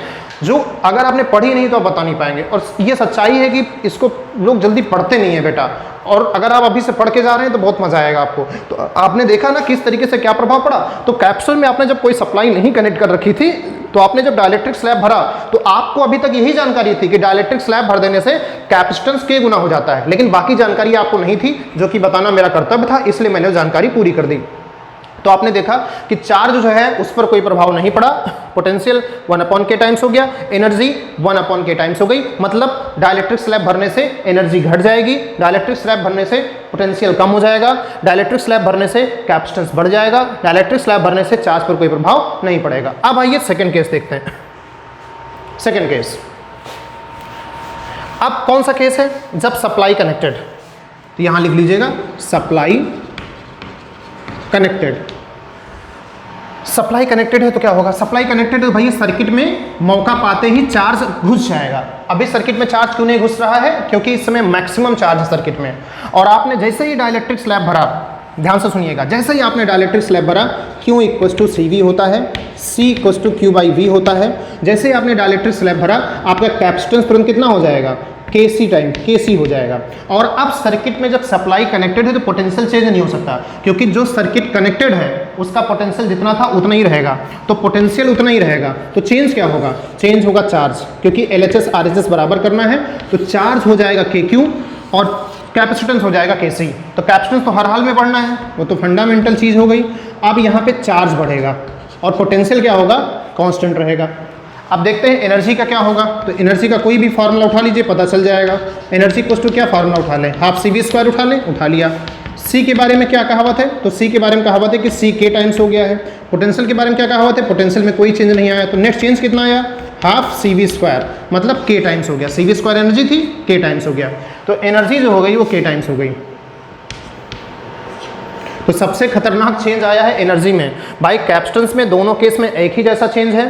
जो अगर आपने पढ़ी नहीं तो आप बता नहीं पाएंगे। और ये सच्चाई है कि इसको लोग जल्दी पढ़ते नहीं है बेटा, और अगर आप अभी से पढ़ के जा रहे हैं तो बहुत मजा आएगा आपको। तो आपने देखा ना किस तरीके से क्या प्रभाव पड़ा। तो कैप्सूल में आपने जब कोई सप्लाई नहीं कनेक्ट कर रखी थी, तो आपने जब डाइलेक्ट्रिक स्लैब भरा, तो आपको अभी तक यही जानकारी थी कि डाइलेक्ट्रिक स्लैब भर देने से कैपेसिटेंस K गुना हो जाता है, लेकिन बाकी जानकारी आपको नहीं थी, जो कि बताना मेरा कर्तव्य था, इसलिए मैंने वो जानकारी पूरी कर दी। तो आपने देखा कि चार्ज जो है उस पर कोई प्रभाव नहीं पड़ा, पोटेंशियल 1/K टाइम्स हो गया, एनर्जी 1/K टाइम्स हो गई, मतलब डाइलेक्ट्रिक स्लैब भरने से एनर्जी घट जाएगी, डाइलेक्ट्रिक स्लैब भरने से पोटेंशियल कम हो जाएगा, डाइलेक्ट्रिक स्लैब भरने से कैपेसिटेंस बढ़ जाएगा, डाइलेक्ट्रिक स्लैब भरने से चार्ज पर कोई प्रभाव नहीं पड़ेगा। अब आइए सेकेंड केस देखते हैं। सेकेंड केस, अब कौन सा केस है? जब सप्लाई कनेक्टेड, तो यहां लिख लीजिएगा सप्लाई कनेक्टेड। सप्लाई कनेक्टेड है तो क्या होगा? सप्लाई कनेक्टेड है तो भाई सर्किट में मौका पाते ही चार्ज घुस जाएगा। अभी सर्किट में चार्ज क्यों नहीं घुस रहा है? क्योंकि इस समय मैक्सिमम चार्ज है सर्किट में। और आपने जैसे ही डाइलेक्ट्रिक स्लैब भरा, ध्यान से सुनिएगा, जैसे ही आपने डाइलेक्ट्रिक स्लैब भरा, Q = CV होता है, C = Q/V होता है। जैसे ही आपने डाइलेक्ट्रिक स्लैब भरा, आपका कैपेसिटेंस तुरंत कितना हो जाएगा? KC हो जाएगा। और अब सर्किट में जब सप्लाई कनेक्टेड है तो पोटेंशियल चेंज नहीं हो सकता, क्योंकि जो सर्किट कनेक्टेड है उसका पोटेंशियल जितना था उतना ही रहेगा, तो पोटेंशियल उतना ही रहेगा। तो चेंज क्या होगा? चेंज होगा चार्ज, क्योंकि LHS RHS बराबर करना है, तो चार्ज हो जाएगा KQ और कैपेसिटेंस हो जाएगा KC। तो कैपेसिटेंस तो हर हाल में बढ़ना है, वो तो फंडामेंटल चीज़ हो गई। अब यहाँ पे चार्ज बढ़ेगा और पोटेंशियल क्या होगा? कांस्टेंट रहेगा। अब देखते हैं एनर्जी का क्या होगा। तो एनर्जी का कोई भी फार्मूला उठा लीजिए, पता चल जाएगा। एनर्जी = क्या फार्मूला उठा लें? 12CV² उठा लें, उठा लिया। C के बारे में क्या कहावत है? तो C के बारे में कहावत है कि C K टाइम्स हो गया है। पोटेंशियल के बारे में क्या कहावत है? पोटेंशियल में कोई चेंज नहीं आया, तो नेट चेंज कितना आया? 12CV², मतलब K टाइम्स हो गया। CV² एनर्जी थी, K टाइम्स हो गया, तो एनर्जी जो हो गई वो K टाइम्स हो गई। तो सबसे खतरनाक चेंज आया है एनर्जी में। भाई कैपेसिटेंस में दोनों केस में एक ही जैसा चेंज है,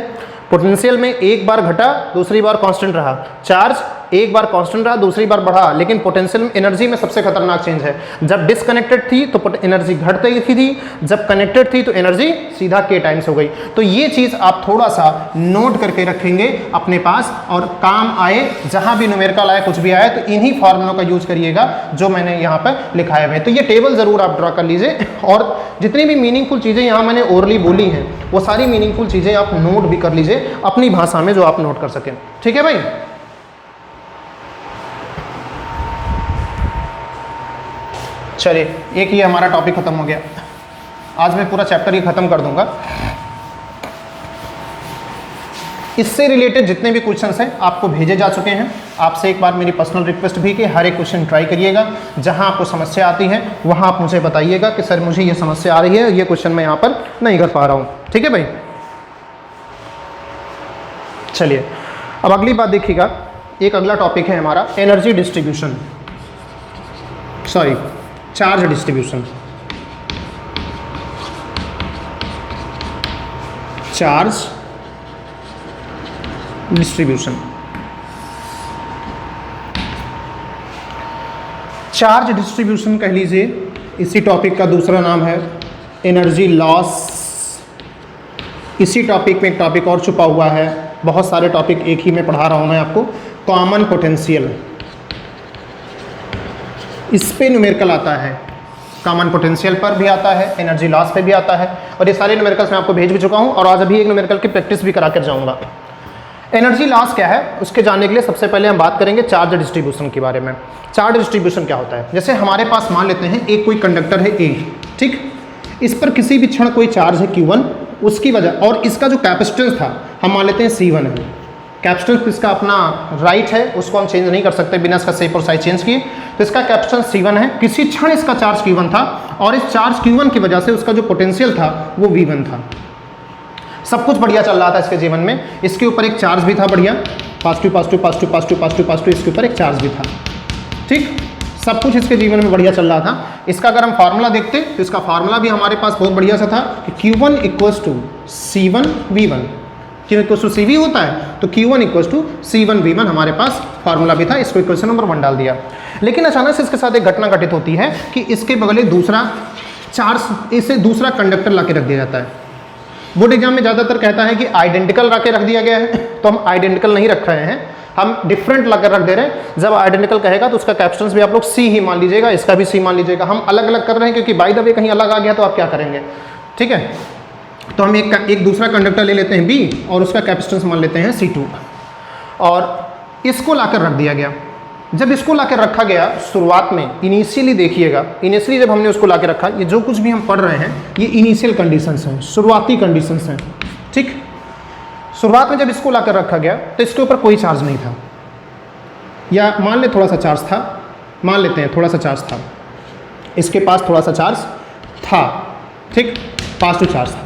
पोटेंशियल में एक बार घटा, दूसरी बार कांस्टेंट रहा, चार्ज एक बार कांस्टेंट रहा, दूसरी बार बढ़ा, लेकिन पोटेंशियल एनर्जी में सबसे खतरनाक चेंज है, जब डिसकनेक्टेड थी तो एनर्जी घटती थी, जब कनेक्टेड थी तो एनर्जी सीधा k टाइम्स हो गई। तो ये चीज़ आप थोड़ा सा नोट करके रखेंगे अपने पास, और काम आए, जहां भी न्यूमेरिकल आए, कुछ भी आए, तो इन्हीं फॉर्मूलों का यूज करिएगा जो मैंने यहाँ पर लिखाए हुए हैं। तो ये टेबल जरूर आप ड्रा कर लीजिए, और जितनी भी मीनिंगफुल चीज़ें यहाँ मैंने ओरली बोली हैं वो सारी मीनिंगफुल चीज़ें आप नोट भी कर लीजिए अपनी भाषा में, जो आप नोट कर सकें। ठीक है भाई? चलिए, एक ही हमारा टॉपिक खत्म हो गया। आज मैं पूरा चैप्टर ही खत्म कर दूंगा। इससे रिलेटेड जितने भी क्वेश्चंस हैं आपको भेजे जा चुके हैं। आपसे एक बार मेरी पर्सनल रिक्वेस्ट भी कि हर एक क्वेश्चन ट्राई करिएगा, जहां आपको समस्या आती है वहां आप मुझे बताइएगा कि सर मुझे ये समस्या आ रही है, ये क्वेश्चन मैं यहाँ पर नहीं कर पा रहा हूँ। ठीक है भाई? चलिए, अब अगली बात देखिएगा, एक अगला टॉपिक है हमारा energy distribution, sorry charge distribution. Charge distribution, charge distribution कह लीजिए, इसी टॉपिक का दूसरा नाम है एनर्जी लॉस। इसी टॉपिक में एक टॉपिक और छुपा हुआ है, बहुत सारे टॉपिक एक ही में पढ़ा रहा हूं मैं आपको, कॉमन पोटेंशियल। इस पे न्यूमेरिकल आता है, कॉमन पोटेंशियल पर भी आता है, एनर्जी लॉस पे भी आता है, और ये सारे न्यूमेरिकल्स मैं आपको भेज भी चुका हूं, और आज अभी एक न्यूमेरिकल की प्रैक्टिस भी करा कर जाऊंगा। एनर्जी लॉस क्या है उसके जानने के लिए सबसे पहले हम बात करेंगे चार्ज डिस्ट्रीब्यूशन के बारे में। चार्ज डिस्ट्रीब्यूशन क्या होता है? जैसे हमारे पास मान लेते हैं एक कोई कंडक्टर है A, ठीक, इस पर किसी भी क्षण कोई चार्ज है Q1, उसकी वजह, और इसका जो कैपेसिटेंस था हम मान लेते हैं C1 है। कैपेसिटेंस इसका अपना राइट है, उसको हम चेंज नहीं कर सकते बिना इसका शेप और साइज चेंज किए, तो इसका कैपेसिटेंस C1 है। किसी क्षण इसका चार्ज Q1 था, और इस चार्ज Q1 की वजह से उसका जो पोटेंशियल था वो V1 था। सब कुछ बढ़िया चल रहा था इसके जीवन में, इसके ऊपर एक चार्ज भी था बढ़िया, positive positive positive positive positive positive, इसके ऊपर एक चार्ज भी था। ठीक, सब कुछ इसके जीवन में बढ़िया चल रहा था। इसका अगर हम फार्मूला देखते तो इसका फार्मूला भी हमारे पास बहुत बढ़िया सा था कि Q1 equals to C1 V1, Q equals to CV होता है तो Q1 equals to C1 V1 हमारे पास फार्मूला भी था। इसको इक्वेशन नंबर 1 डाल दिया। लेकिन अचानक से इसके साथ एक घटना घटित होती है कि इसके बगल एक दूसरा चार्ज, इसे दूसरा कंडक्टर ला के रख दिया जाता है। बोर्ड एग्जाम में ज़्यादातर कहता है कि आइडेंटिकल ला के रख दिया गया है, तो हम आइडेंटिकल नहीं रख रहे हैं, हम डिफरेंट ला कर रख दे रहे हैं। जब आइडेंटिकल कहेगा तो उसका कैपेसिटेंस भी आप लोग C ही मान लीजिएगा, इसका भी C मान लीजिएगा। हम अलग अलग कर रहे हैं क्योंकि बाय द वे कहीं अलग आ गया तो आप क्या करेंगे? ठीक है, तो हम एक दूसरा कंडक्टर ले लेते हैं B, और उसका कैपेसिटेंस मान लेते हैं C2, और इसको लाकर रख दिया गया। जब इसको लाकर रखा गया, शुरुआत में इनिशियली देखिएगा, इनिशियली जब हमने उसको लाकर रखा, ये जो कुछ भी हम पढ़ रहे हैं ये इनिशियल कंडीशंस हैं, शुरुआती कंडीशंस हैं। ठीक, शुरुआत में जब इसको लाकर रखा गया तो इसके ऊपर कोई चार्ज नहीं था, या मान ले थोड़ा सा चार्ज था, मान लेते हैं थोड़ा सा चार्ज था, इसके पास थोड़ा सा चार्ज था, ठीक, पॉजिटिव चार्ज था।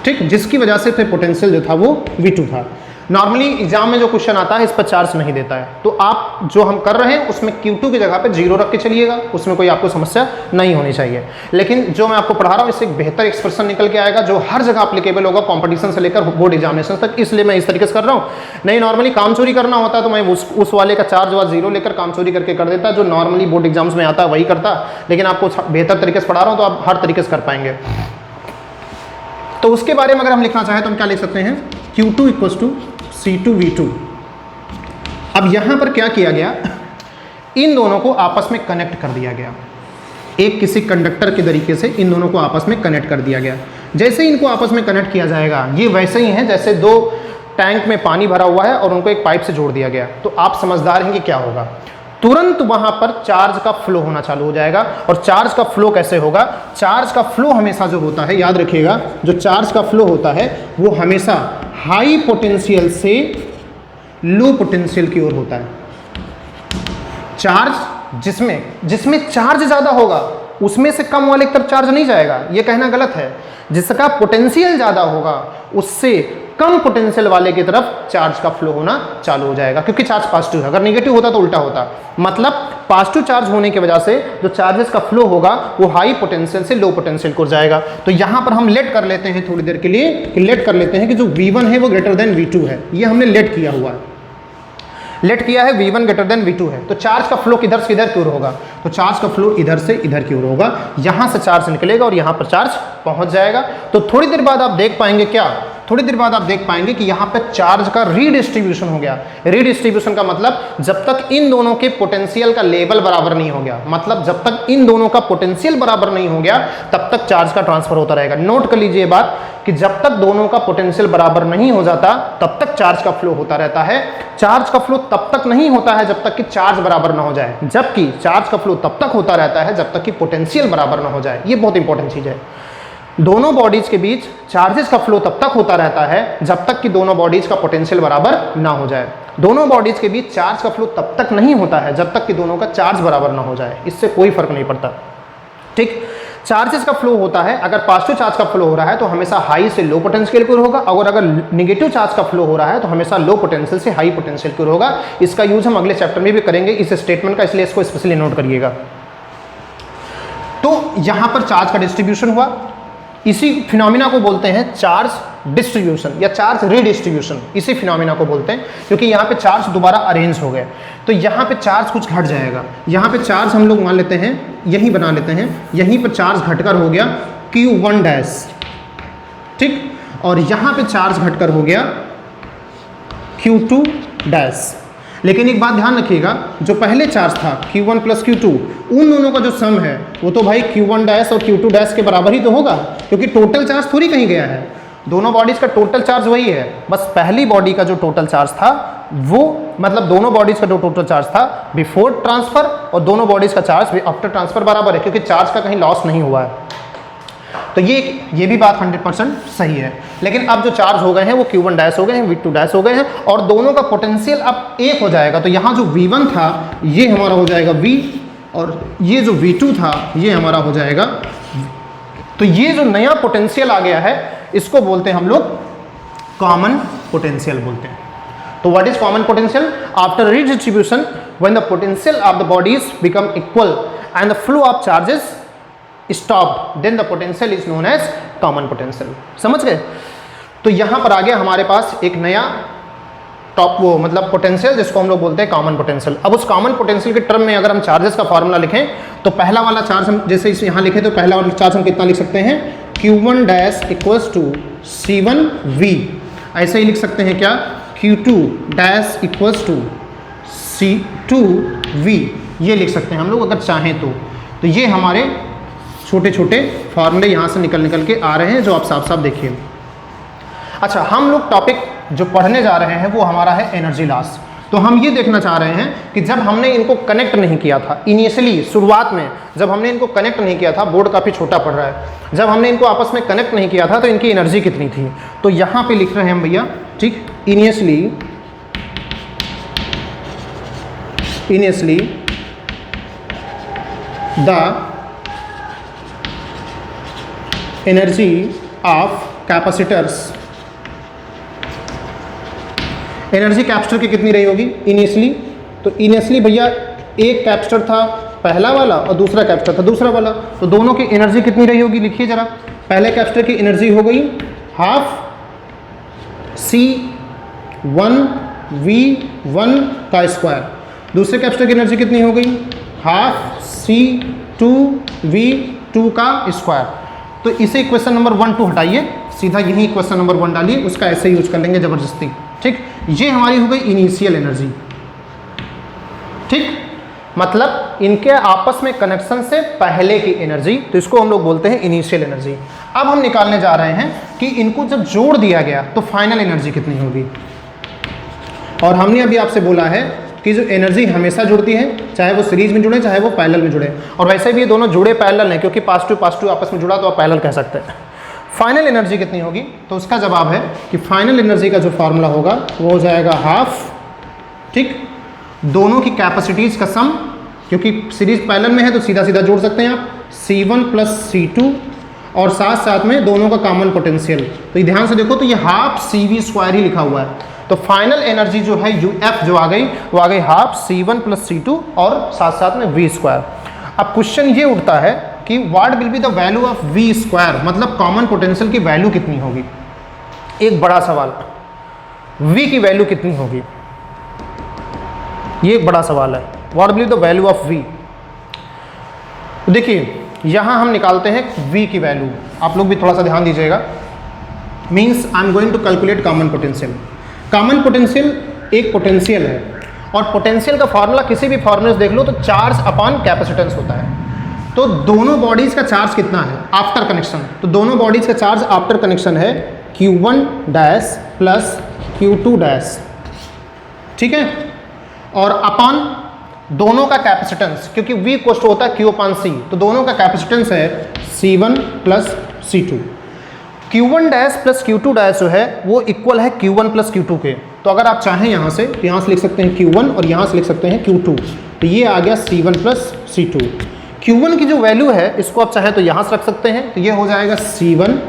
ठीक, जिसकी वजह से फिर पोटेंशियल जो था वो V2 था। नॉर्मली एग्जाम में जो क्वेश्चन आता है इस पर चार्ज नहीं देता है, तो आप जो हम कर रहे हैं उसमें Q2 की जगह पे 0 रख के चलिएगा, उसमें कोई आपको समस्या नहीं होनी चाहिए। लेकिन जो मैं आपको पढ़ा रहा हूँ इससे एक बेहतर एक्सप्रेशन निकल के आएगा जो हर जगह अप्लीकेबल होगा, कॉम्पिटिशन से लेकर बोर्ड एग्जामिनेशन तक, इसलिए मैं इस तरीके से कर रहा हूँ। नहीं नॉर्मली काम चोरी करना होता तो मैं उस वाले का चार्ज व 0 लेकर काम चोरी करके कर देता, जो नॉर्मली बोर्ड एग्जाम्स में आता वही करता, लेकिन आपको बेहतर तरीके से पढ़ा रहा हूँ तो आप हर तरीके से कर पाएंगे। तो उसके बारे में अगर हम लिखना चाहें तो हम क्या लिख सकते हैं? Q2 equals to C2 V2। अब यहां पर क्या किया गया, इन दोनों को आपस में कनेक्ट कर दिया गया, एक किसी कंडक्टर के तरीके से इन दोनों को आपस में कनेक्ट कर दिया गया। जैसे ही इनको आपस में कनेक्ट किया जाएगा, ये वैसे ही है जैसे दो टैंक में पानी भरा हुआ है और उनको एक पाइप से जोड़ दिया गया। तो आप समझदार हैं कि क्या होगा, तुरंत वहां पर चार्ज का फ्लो होना चालू हो जाएगा। और चार्ज का फ्लो कैसे होगा? चार्ज का फ्लो हमेशा जो होता है, याद रखिएगा, जो चार्ज का फ्लो होता है वो हमेशा हाई पोटेंशियल से लो पोटेंशियल की ओर होता है। चार्ज जिसमें चार्ज ज्यादा होगा उसमें से कम वाले की तरफ चार्ज नहीं जाएगा, ये कहना गलत है। जिसका पोटेंशियल ज्यादा होगा उससे कम पोटेंशियल वाले की तरफ चार्ज का फ्लो होना चालू हो जाएगा, क्योंकि चार्ज पॉजिटिव है। अगर नेगेटिव होता तो उल्टा होता, मतलब पॉजिटिव चार्ज होने की वजह से जो चार्जेस का फ्लो होगा वो हाई पोटेंशियल से लो पोटेंशियल को जाएगा। तो यहाँ पर हम लेट कर लेते हैं थोड़ी देर के लिए, कि लेट कर लेते हैं कि जो V1 है वो ग्रेटर देन V2 है, ये हमने लेट किया हुआ है, लेट किया है V1 ग्रेटर देन V2 है। तो चार्ज का फ्लो किधर से इधर की ओर होगा, तो चार्ज का फ्लो इधर से इधर की ओर होगा, यहाँ से चार्ज निकलेगा और यहाँ पर चार्ज पहुँच जाएगा। तो थोड़ी देर बाद आप देख पाएंगे क्या, थोड़ी देर बाद आप देख पाएंगे कि यहाँ पे चार्ज का रीडिस्ट्रीब्यूशन हो गया। रीडिस्ट्रीब्यूशन का मतलब जब तक इन दोनों के पोटेंशियल का लेवल बराबर नहीं हो गया, मतलब जब तक इन दोनों का पोटेंशियल बराबर नहीं हो गया तब तक चार्ज का ट्रांसफर होता रहेगा। नोट कर लीजिए बात कि जब तक दोनों का पोटेंशियल बराबर नहीं हो जाता तब तक चार्ज का फ्लो होता रहता है। चार्ज का फ्लो तब तक नहीं होता है जब तक कि चार्ज बराबर ना हो जाए, जबकि चार्ज का फ्लो तब तक होता रहता है जब तक कि पोटेंशियल बराबर ना हो जाए। ये बहुत इंपॉर्टेंट चीज़ है। दोनों बॉडीज के बीच चार्जेस का फ्लो तब तक होता रहता है जब तक कि दोनों बॉडीज का पोटेंशियल बराबर ना हो जाए। दोनों बॉडीज के बीच चार्ज का फ्लो तब तक नहीं होता है जब तक कि दोनों का चार्ज बराबर ना हो जाए। इससे कोई फर्क नहीं पड़ता, ठीक। चार्जेस का फ्लो होता है, अगर पॉजिटिव चार्ज का फ्लो हो रहा है तो हमेशा हाई से लो पोटेंशियल की ओर होगा, और अगर नेगेटिव चार्ज का फ्लो हो रहा है तो हमेशा लो पोटेंशियल से हाई पोटेंशियल की ओर होगा। इसका यूज हम अगले चैप्टर में भी करेंगे इस स्टेटमेंट का, इसलिए इसको स्पेशली नोट करिएगा। तो यहां पर चार्ज का डिस्ट्रीब्यूशन हुआ, इसी फिनोमिना को बोलते हैं चार्ज डिस्ट्रीब्यूशन या चार्ज रीडिस्ट्रीब्यूशन, इसी फिनोमिना को बोलते हैं, क्योंकि यहाँ पे चार्ज दोबारा अरेंज हो गए। तो यहाँ पे चार्ज कुछ घट जाएगा, यहाँ पे चार्ज हम लोग मान लेते हैं, यही बना लेते हैं, यहीं पर चार्ज घटकर हो गया Q1 डैश, ठीक, और यहाँ पे चार्ज घटकर हो गया Q2 डैश। लेकिन एक बात ध्यान रखिएगा, जो पहले चार्ज था Q1 प्लस Q2, उन दोनों का जो सम है वो तो भाई Q1 डैश और Q2 डैश के बराबर ही तो होगा, क्योंकि टोटल चार्ज थोड़ी कहीं गया है, दोनों बॉडीज का टोटल चार्ज वही है। बस पहली बॉडी का जो टोटल चार्ज था वो, मतलब दोनों बॉडीज का जो टोटल चार्ज था बिफोर ट्रांसफर और दोनों बॉडीज का चार्ज भी आफ्टर ट्रांसफर बराबर है, क्योंकि चार्ज का कहीं लॉस नहीं हुआ है। तो ये भी बात 100% सही है। लेकिन अब जो चार्ज हो गए हैं वो Q1 डैश हो गए हैं, V2 डैश हो गए हैं, और दोनों का पोटेंशियल अब एक हो जाएगा। तो यहाँ जो V1 था ये हमारा हो जाएगा V, और ये जो V2 था ये हमारा हो जाएगा। तो ये जो नया पोटेंशियल आ गया है इसको बोलते हैं हम लोग कॉमन पोटेंशियल बोलते हैं। तो what is common potential? After redistribution when the potential of the bodies become equal and the flow of charges stop, then the potential is known as common potential. समझ गए? तो यहां पर आ गया हमारे पास एक नया टॉप, वो मतलब पोटेंशियल, जिसको हम लोग बोलते हैं कॉमन पोटेंशियल। अब उस कॉमन पोटेंशियल के टर्म में अगर हम चार्जेस का फॉर्मूला लिखें तो पहला वाला चार्ज हम जैसे इस यहाँ लिखे तो पहला वाला चार्ज हम कितना लिख सकते हैं, Q1 dash equals to C1V। ऐसे ही लिख सकते हैं क्या, Q2 dash equals to C2V, ये लिख सकते हैं हम लोग अगर चाहें तो ये हमारे छोटे छोटे फॉर्मूले यहाँ से निकल के आ रहे हैं जो आप साफ साफ देखिए। अच्छा, हम लोग टॉपिक जो पढ़ने जा रहे हैं वो हमारा है एनर्जी लॉस। तो हम ये देखना चाह रहे हैं कि जब हमने इनको कनेक्ट नहीं किया था, इनिशियली शुरुआत में जब हमने इनको कनेक्ट नहीं किया था, बोर्ड काफ़ी छोटा पड़ रहा है, जब हमने इनको आपस में कनेक्ट नहीं किया था तो इनकी एनर्जी कितनी थी। तो यहाँ पे लिख रहे हैं हम भैया, ठीक, initially the energy of capacitors, energy capacitor की कितनी रही होगी इनिशियली। तो इनिशियली भैया एक कैपेसिटर था पहला वाला और दूसरा कैपेसिटर था दूसरा वाला, तो दोनों की एनर्जी कितनी रही होगी लिखिए जरा। पहले कैपेसिटर की एनर्जी हो गई हाफ C1V1 का स्क्वायर, दूसरे कैपेसिटर की एनर्जी कितनी हो गई, हाफ C2V2 का स्क्वायर। तो इसे क्वेश्चन नंबर 1 2 हटाइए, सीधा यही क्वेश्चन नंबर 1 डालिए, उसका ऐसे यूज कर लेंगे ज़बरदस्ती, ठीक। ये हमारी हो गई इनिशियल एनर्जी, ठीक, मतलब इनके आपस में कनेक्शन से पहले की एनर्जी, तो इसको हम लोग बोलते हैं इनिशियल एनर्जी। अब हम निकालने जा रहे हैं कि इनको जब जोड़ दिया गया तो फाइनल एनर्जी कितनी होगी। और हमने अभी आपसे बोला है कि जो एनर्जी हमेशा जुड़ती है, चाहे वो सीरीज में जुड़े चाहे वो पैरेलल में जुड़े, और वैसे भी ये दोनों जुड़े पैरेलल हैं क्योंकि पॉजिटिव आपस में जुड़ा तो आप पैरेलल कह सकते हैं। फाइनल एनर्जी कितनी होगी, तो उसका जवाब है कि फाइनल एनर्जी का जो फार्मूला होगा वो हो जाएगा हाफ, ठीक, दोनों की कैपेसिटीज का सम, क्योंकि सीरीज पैरेलल में है तो सीधा सीधा जोड़ सकते हैं आप, C1 प्लस C2, और साथ साथ में दोनों का कॉमन पोटेंशियल। तो ये ध्यान से देखो तो ये हाफ CV² ही लिखा हुआ है। तो फाइनल एनर्जी जो है UF जो आ गई वो आ गई हाफ C1 + C2 और साथ साथ में V²। अब क्वेश्चन ये उठता है कि what will be the value of V², मतलब कॉमन पोटेंशियल की वैल्यू कितनी होगी। एक बड़ा सवाल, V की वैल्यू कितनी होगी, ये एक बड़ा सवाल है। What will be the value of V। देखिए यहाँ हम निकालते हैं V की वैल्यू, आप लोग भी थोड़ा सा ध्यान दीजिएगा। Means I am going to calculate common potential. Common potential एक पोटेंशियल है और पोटेंशियल का फॉर्मूला किसी भी फॉर्मूले से देख लो तो चार्ज अपॉन कैपेसिटेंस होता है। तो दोनों बॉडीज का चार्ज कितना है आफ्टर कनेक्शन, तो दोनों बॉडीज का चार्ज आफ्टर कनेक्शन है Q1 dash plus Q2 dash, ठीक है। और अपॉन दोनों का कैपेसिटेंस, क्योंकि V कोस्ट होता है Q/C, तो दोनों का कैपेसिटेंस है C1 plus C2। Q1 dash plus Q2 dash जो है वो इक्वल है Q1 प्लस Q2 के। तो अगर आप चाहें यहाँ से लिख सकते हैं Q1 और यहाँ से लिख सकते हैं Q2, तो ये आ गया C1 प्लस C2। Q1 की जो वैल्यू है इसको आप चाहें तो यहाँ से रख सकते हैं, तो ये हो जाएगा C1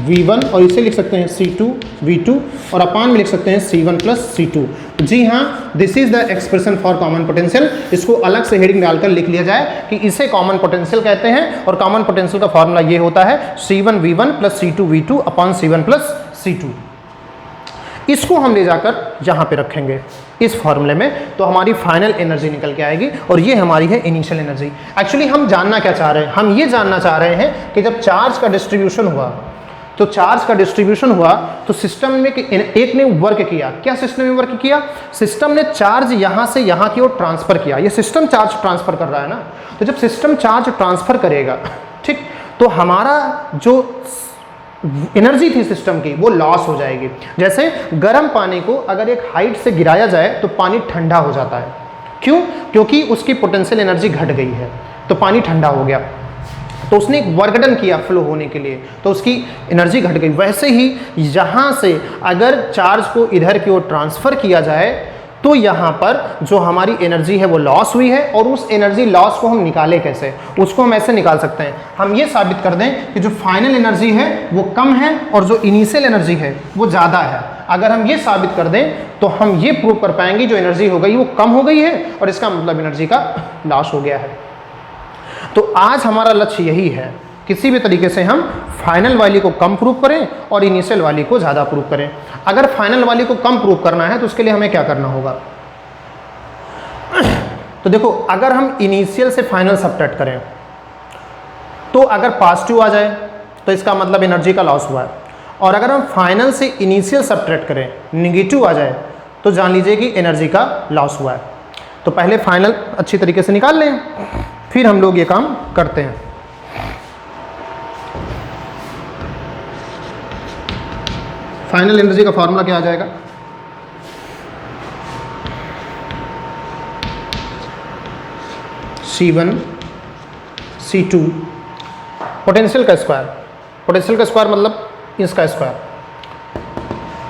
V1 और इसे लिख सकते हैं C2 V2 और अपान में लिख सकते हैं C1 प्लस C2। जी हाँ, this is the expression for common potential. इसको अलग से हेडिंग डालकर लिख लिया जाए कि इसे कॉमन पोटेंशियल कहते हैं और कॉमन पोटेंशियल का फॉर्मूला ये होता है C1 V1 plus C2 V2 upon C1 plus C2। इसको हम ले जाकर यहाँ पे रखेंगे इस फॉर्मूले में, तो हमारी फाइनल एनर्जी निकल के आएगी और ये हमारी है इनिशियल एनर्जी। एक्चुअली हम जानना क्या चाह रहे हैं, हम ये जानना चाह रहे हैं कि जब चार्ज का डिस्ट्रीब्यूशन हुआ तो चार्ज का डिस्ट्रीब्यूशन हुआ तो सिस्टम में एक ने वर्क किया। क्या सिस्टम ने वर्क किया? सिस्टम ने चार्ज यहाँ से यहाँ की ओर ट्रांसफर किया। ये सिस्टम चार्ज ट्रांसफर कर रहा है ना, तो जब सिस्टम चार्ज ट्रांसफर करेगा, ठीक, तो हमारा जो एनर्जी थी सिस्टम की वो लॉस हो जाएगी। जैसे गर्म पानी को अगर एक हाइट से गिराया जाए तो पानी ठंडा हो जाता है। क्यों? क्योंकि उसकी पोटेंशियल एनर्जी घट गई है, तो पानी ठंडा हो गया, तो उसने एक वर्क डन किया फ्लो होने के लिए, तो उसकी एनर्जी घट गई। वैसे ही यहाँ से अगर चार्ज को इधर की ओर ट्रांसफ़र किया जाए तो यहाँ पर जो हमारी एनर्जी है वो लॉस हुई है, और उस एनर्जी लॉस को हम निकालें कैसे? उसको हम ऐसे निकाल सकते हैं, हम ये साबित कर दें कि जो फाइनल एनर्जी है वो कम है और जो इनिशियल एनर्जी है वो ज़्यादा है। अगर हम ये साबित कर दें तो हम ये प्रूव कर पाएंगे जो एनर्जी हो गई वो कम हो गई है और इसका मतलब एनर्जी का लॉस हो गया है। तो आज हमारा लक्ष्य यही है, किसी भी तरीके से हम फाइनल वाली को कम प्रूव करें और इनिशियल वाली को ज़्यादा प्रूव करें। अगर फाइनल वाली को कम प्रूव करना है तो उसके लिए हमें क्या करना होगा? तो देखो, अगर हम इनिशियल से फाइनल सबट्रैक्ट करें तो अगर पॉजिटिव आ जाए तो इसका मतलब एनर्जी का लॉस हुआ है, और अगर हम फाइनल से इनिशियल सबट्रैक्ट करें नेगेटिव आ जाए तो जान लीजिए कि एनर्जी का लॉस हुआ है। तो पहले फाइनल अच्छी तरीके से निकाल लें, फिर हम लोग ये काम करते हैं। फाइनल एनर्जी का फॉर्मूला क्या आ जाएगा? C1 C2 पोटेंशियल का स्क्वायर, पोटेंशियल का स्क्वायर मतलब इसका स्क्वायर,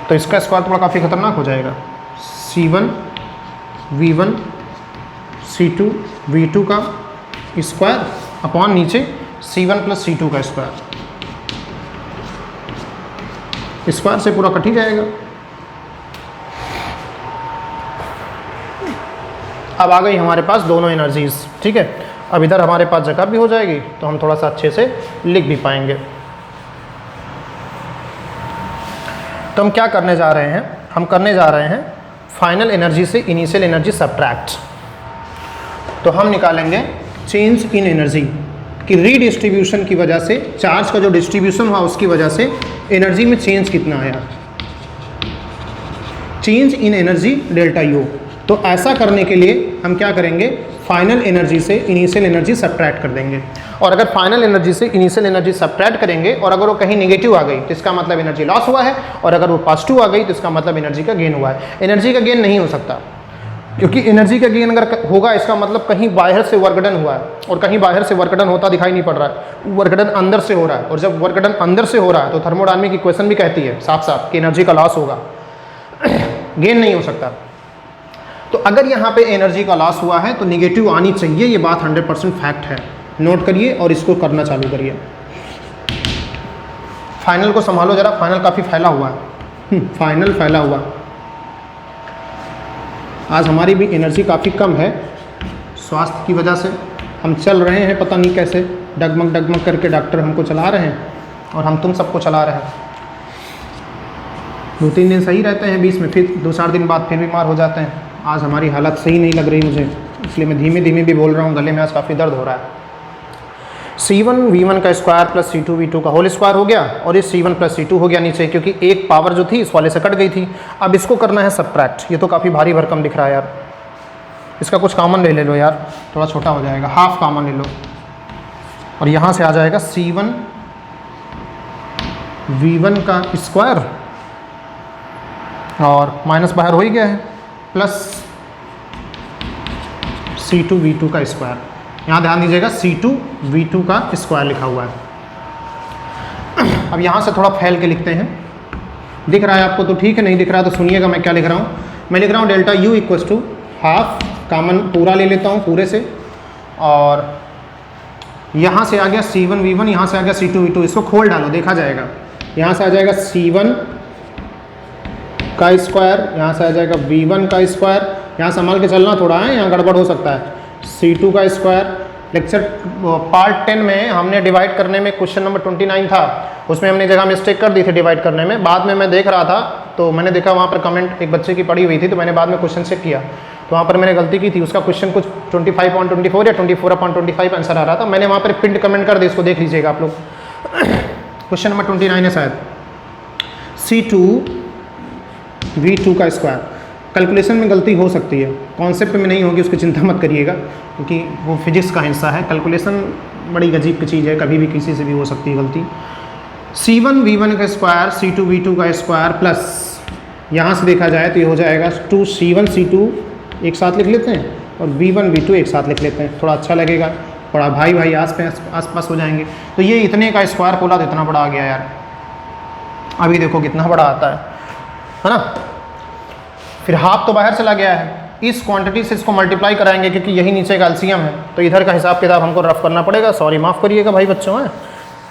तो इसका स्क्वायर थोड़ा काफ़ी खतरनाक हो जाएगा। C1 V1 C2 V2 का स्क्वायर अपॉन नीचे C1 प्लस C2 का स्क्वायर, स्क्वायर से पूरा कट ही जाएगा। अब आ गई हमारे पास दोनों एनर्जीज, ठीक है। अब इधर हमारे पास जगह भी हो जाएगी तो हम थोड़ा सा अच्छे से लिख भी पाएंगे। तो हम क्या करने जा रहे हैं? हम करने जा रहे हैं फाइनल एनर्जी से इनिशियल एनर्जी सबट्रैक्ट। तो हम निकालेंगे चेंज इन एनर्जी कि रीडिस्ट्रीब्यूशन की वजह से, चार्ज का जो डिस्ट्रीब्यूशन हुआ उसकी वजह से एनर्जी में चेंज कितना आया, change in energy delta U. तो ऐसा करने के लिए हम क्या करेंगे? फाइनल एनर्जी से इनिशियल एनर्जी सबट्रैक्ट कर देंगे, और अगर फाइनल एनर्जी से इनिशियल एनर्जी सबट्रैक्ट करेंगे और अगर वो कहीं नेगेटिव आ गई तो इसका मतलब एनर्जी लॉस हुआ है, और अगर वो पॉजिटिव आ गई तो इसका मतलब एनर्जी का गेन हुआ है। एनर्जी का गेन नहीं हो सकता, क्योंकि एनर्जी का गेन अगर होगा इसका मतलब कहीं बाहर से वर्क डन हुआ है, और कहीं बाहर से वर्क डन होता दिखाई नहीं पड़ रहा है, वर्क डन अंदर से हो रहा है, और जब वर्क डन अंदर से हो रहा है तो थर्मोडायनामिक इक्वेशन भी कहती है साफ साफ कि एनर्जी का लॉस होगा, गेन नहीं हो सकता। तो अगर यहाँ पे एनर्जी का लॉस हुआ है तो निगेटिव आनी चाहिए, ये बात 100% फैक्ट है। नोट करिए और इसको करना चालू करिए। फाइनल को संभालो जरा, फाइनल काफ़ी फैला हुआ है, फाइनल फैला हुआ। आज हमारी भी एनर्जी काफ़ी कम है, स्वास्थ्य की वजह से हम चल रहे हैं पता नहीं कैसे, डगमग डगमग करके डॉक्टर हमको चला रहे हैं और हम तुम सबको चला रहे हैं। 2-3 दिन सही रहते हैं, बीच में फिर 2-4 दिन बाद फिर बीमार हो जाते हैं। आज हमारी हालत सही नहीं लग रही मुझे, इसलिए मैं धीमे धीमे भी बोल रहा हूँ, गले में आज काफ़ी दर्द हो रहा है। C1V1 का स्क्वायर प्लस C2V2 का होल स्क्वायर हो गया और ये C1 प्लस C2 हो गया नीचे, क्योंकि एक पावर जो थी इस वाले से कट गई थी। अब इसको करना है सबट्रैक्ट। ये तो काफ़ी भारी भरकम दिख रहा है यार, इसका कुछ कॉमन ले लो यार, थोड़ा छोटा हो जाएगा, हाफ कॉमन ले लो और यहाँ से आ जाएगा C1V1 का स्क्वायर और माइनस बाहर हो ही गया है, प्लस C2V2 का स्क्वायर। यहाँ ध्यान दीजिएगा C2V2 का स्क्वायर लिखा हुआ है। अब यहाँ से थोड़ा फैल के लिखते हैं, दिख रहा है आपको तो ठीक है, नहीं दिख रहा तो सुनिएगा मैं क्या लिख रहा हूँ। मैं लिख रहा हूँ delta U equals to half, common पूरा ले लेता हूँ पूरे से, और यहाँ से आ गया C1V1, यहाँ से आ गया C2V2, इसको खोल डालो देखा जाएगा। यहाँ से आ जाएगा C1 का स्क्वायर, यहाँ से आ जाएगा V1 का स्क्वायर, यहाँ संभाल के चलना थोड़ा है, यहाँ गड़बड़ हो सकता है, C2 का स्क्वायर। लेक्चर पार्ट 10 में हमने डिवाइड करने में क्वेश्चन नंबर 29 था, उसमें हमने जगह मिस्टेक कर दी थी डिवाइड करने में। बाद में मैं देख रहा था तो मैंने देखा वहाँ पर कमेंट एक बच्चे की पड़ी हुई थी, तो मैंने बाद में क्वेश्चन चेक किया तो वहाँ पर मैंने गलती की थी। उसका क्वेश्चन कुछ 25/24 या 24/25 आंसर आ रहा था, मैंने वहाँ पर पिंड कमेंट कर दी, इसको देख लीजिएगा आप लोग। क्वेश्चन नंबर 29 है शायद, C2V2 का स्क्वायर। कैलकुलेशन में गलती हो सकती है, कॉन्सेप्ट में नहीं होगी, उसकी चिंता मत करिएगा, क्योंकि वो फिजिक्स का हिस्सा है। कैलकुलेशन बड़ी अजीब की चीज़ है, कभी भी किसी से भी हो सकती है गलती। C1V1 का स्क्वायर, C2V2 का स्क्वायर प्लस, यहाँ से देखा जाए तो ये हो जाएगा 2C1C2 एक साथ लिख लेते हैं और V1V2 एक साथ लिख लेते हैं, थोड़ा अच्छा लगेगा, बड़ा भाई भाई आस पास हो जाएंगे। तो ये इतने का स्क्वायर बोला तो इतना बड़ा आ गया यार, अभी देखो कितना बड़ा आता है ना। फिर हाफ तो बाहर चला गया है, इस क्वांटिटी से इसको मल्टीप्लाई कराएंगे क्योंकि यही नीचे का एलसीएम है, तो इधर का हिसाब किताब हमको रफ करना पड़ेगा। सॉरी माफ़ करिएगा भाई बच्चों, हैं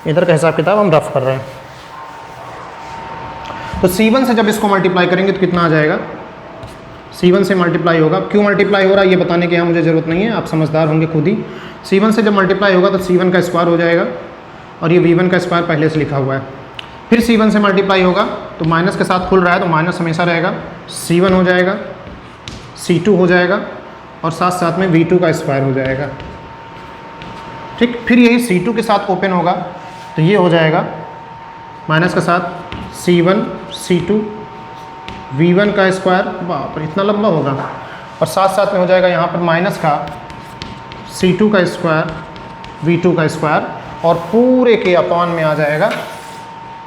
इधर का हिसाब किताब हम रफ कर रहे हैं। तो C1 से जब इसको मल्टीप्लाई करेंगे तो कितना आ जाएगा, C1 से मल्टीप्लाई होगा। क्यों मल्टीप्लाई हो रहा है ये बताने की यहाँ मुझे ज़रूरत नहीं है, आप समझदार होंगे खुद ही। C1 से जब मल्टीप्लाई होगा तो C1 का स्क्वायर हो जाएगा और ये V1 का स्क्वायर पहले से लिखा हुआ है। फिर C1 से मल्टीप्लाई होगा तो माइनस के साथ खुल रहा है तो माइनस हमेशा रहेगा, C1 हो जाएगा, C2 हो जाएगा और साथ साथ में V2 का स्क्वायर हो जाएगा। ठीक, फिर यही C2 के साथ ओपन होगा तो ये हो जाएगा माइनस के साथ C1 C2 V1 का स्क्वायर, बाप रे इतना लंबा होगा, और साथ साथ में हो जाएगा यहाँ पर माइनस का C2 का स्क्वायर V2 का स्क्वायर, और पूरे के अपॉन में आ जाएगा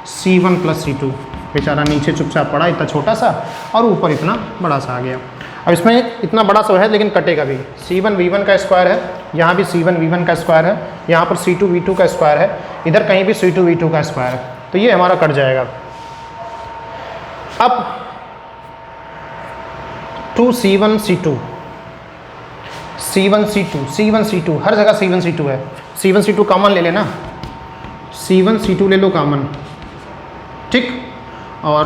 C1 प्लस C2। बेचारा नीचे चुपचाप पड़ा इतना छोटा सा और ऊपर इतना बड़ा सा आ गया। अब इसमें इतना बड़ा सा है लेकिन कटेगा भी। C1 V1 का स्क्वायर है, यहाँ भी C1 V1 का स्क्वायर है, यहाँ पर C2 V2 का स्क्वायर है, इधर कहीं भी C2 V2 का स्क्वायर है, तो ये हमारा कट जाएगा। अब 2C1 C2 C1 C2 C1 C2 हर जगह C1 C2 है, C1 C2 कॉमन ले लेना, C1 C2 ले लो कॉमन, ठीक, और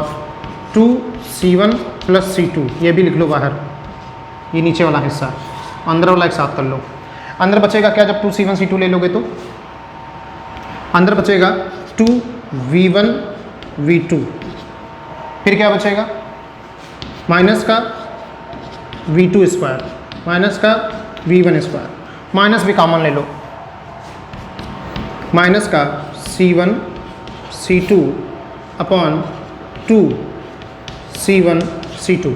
2C1 प्लस C2 ये भी लिख लो बाहर, ये नीचे वाला हिस्सा, अंदर वाला एक साथ कर लो। अंदर बचेगा क्या, जब 2C1 C2 ले लोगे तो अंदर बचेगा 2V1 V2, फिर क्या बचेगा माइनस का V2 स्क्वायर माइनस का V1 स्क्वायर, माइनस भी कॉमन ले लो, माइनस का C1 C2 upon 2C1 C2।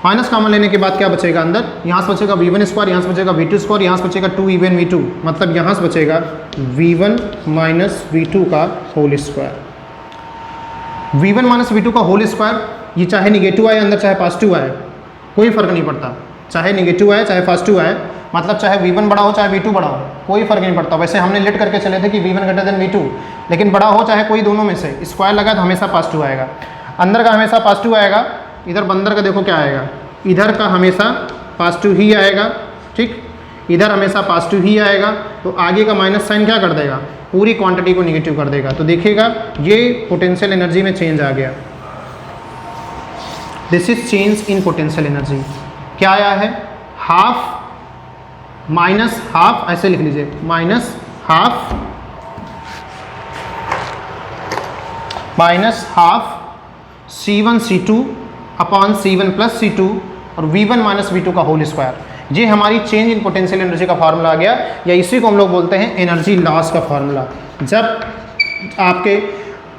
Minus common लेने के बाद क्या बचेगा अंदर, यहाँ से बचेगा V1 स्क्वायर, यहाँ से बचेगा V2 स्क्वायर, यहाँ से बचेगा 2V1 V2, मतलब यहाँ से बचेगा V1 माइनस V2 का whole square. V1 minus V2 का होल स्क्वायर, ये चाहे निगेटिव आए अंदर चाहे पॉजिटिव आए कोई फ़र्क नहीं पड़ता, चाहे निगेटिव आए चाहे पॉजिटिव आए, मतलब चाहे V1 बड़ा हो चाहे V2 बड़ा हो कोई फ़र्क नहीं पड़ता। वैसे हमने लेट करके चले थे कि V1 ग्रेटर देन V2, लेकिन बड़ा हो चाहे कोई दोनों में से, स्क्वायर लगा तो हमेशा पॉजिटिव आएगा, अंदर का हमेशा पॉजिटिव आएगा, इधर बंदर का देखो क्या आएगा, इधर का हमेशा पॉजिटिव ही आएगा, ठीक, इधर हमेशा पॉजिटिव ही आएगा, तो आगे का माइनस साइन क्या कर देगा, पूरी क्वांटिटी को निगेटिव कर देगा। तो देखिएगा ये पोटेंशियल एनर्जी में चेंज आ गया, this is change in potential energy. क्या आया है, हाफ माइनस हाफ, ऐसे लिख लीजिए, minus half C1 C2 upon C1 plus C2 और V1 माइनस V2 का होल स्क्वायर। ये हमारी चेंज इन पोटेंशियल एनर्जी का फार्मूला आ गया, या इसी को हम लोग बोलते हैं एनर्जी लॉस का फार्मूला। जब आपके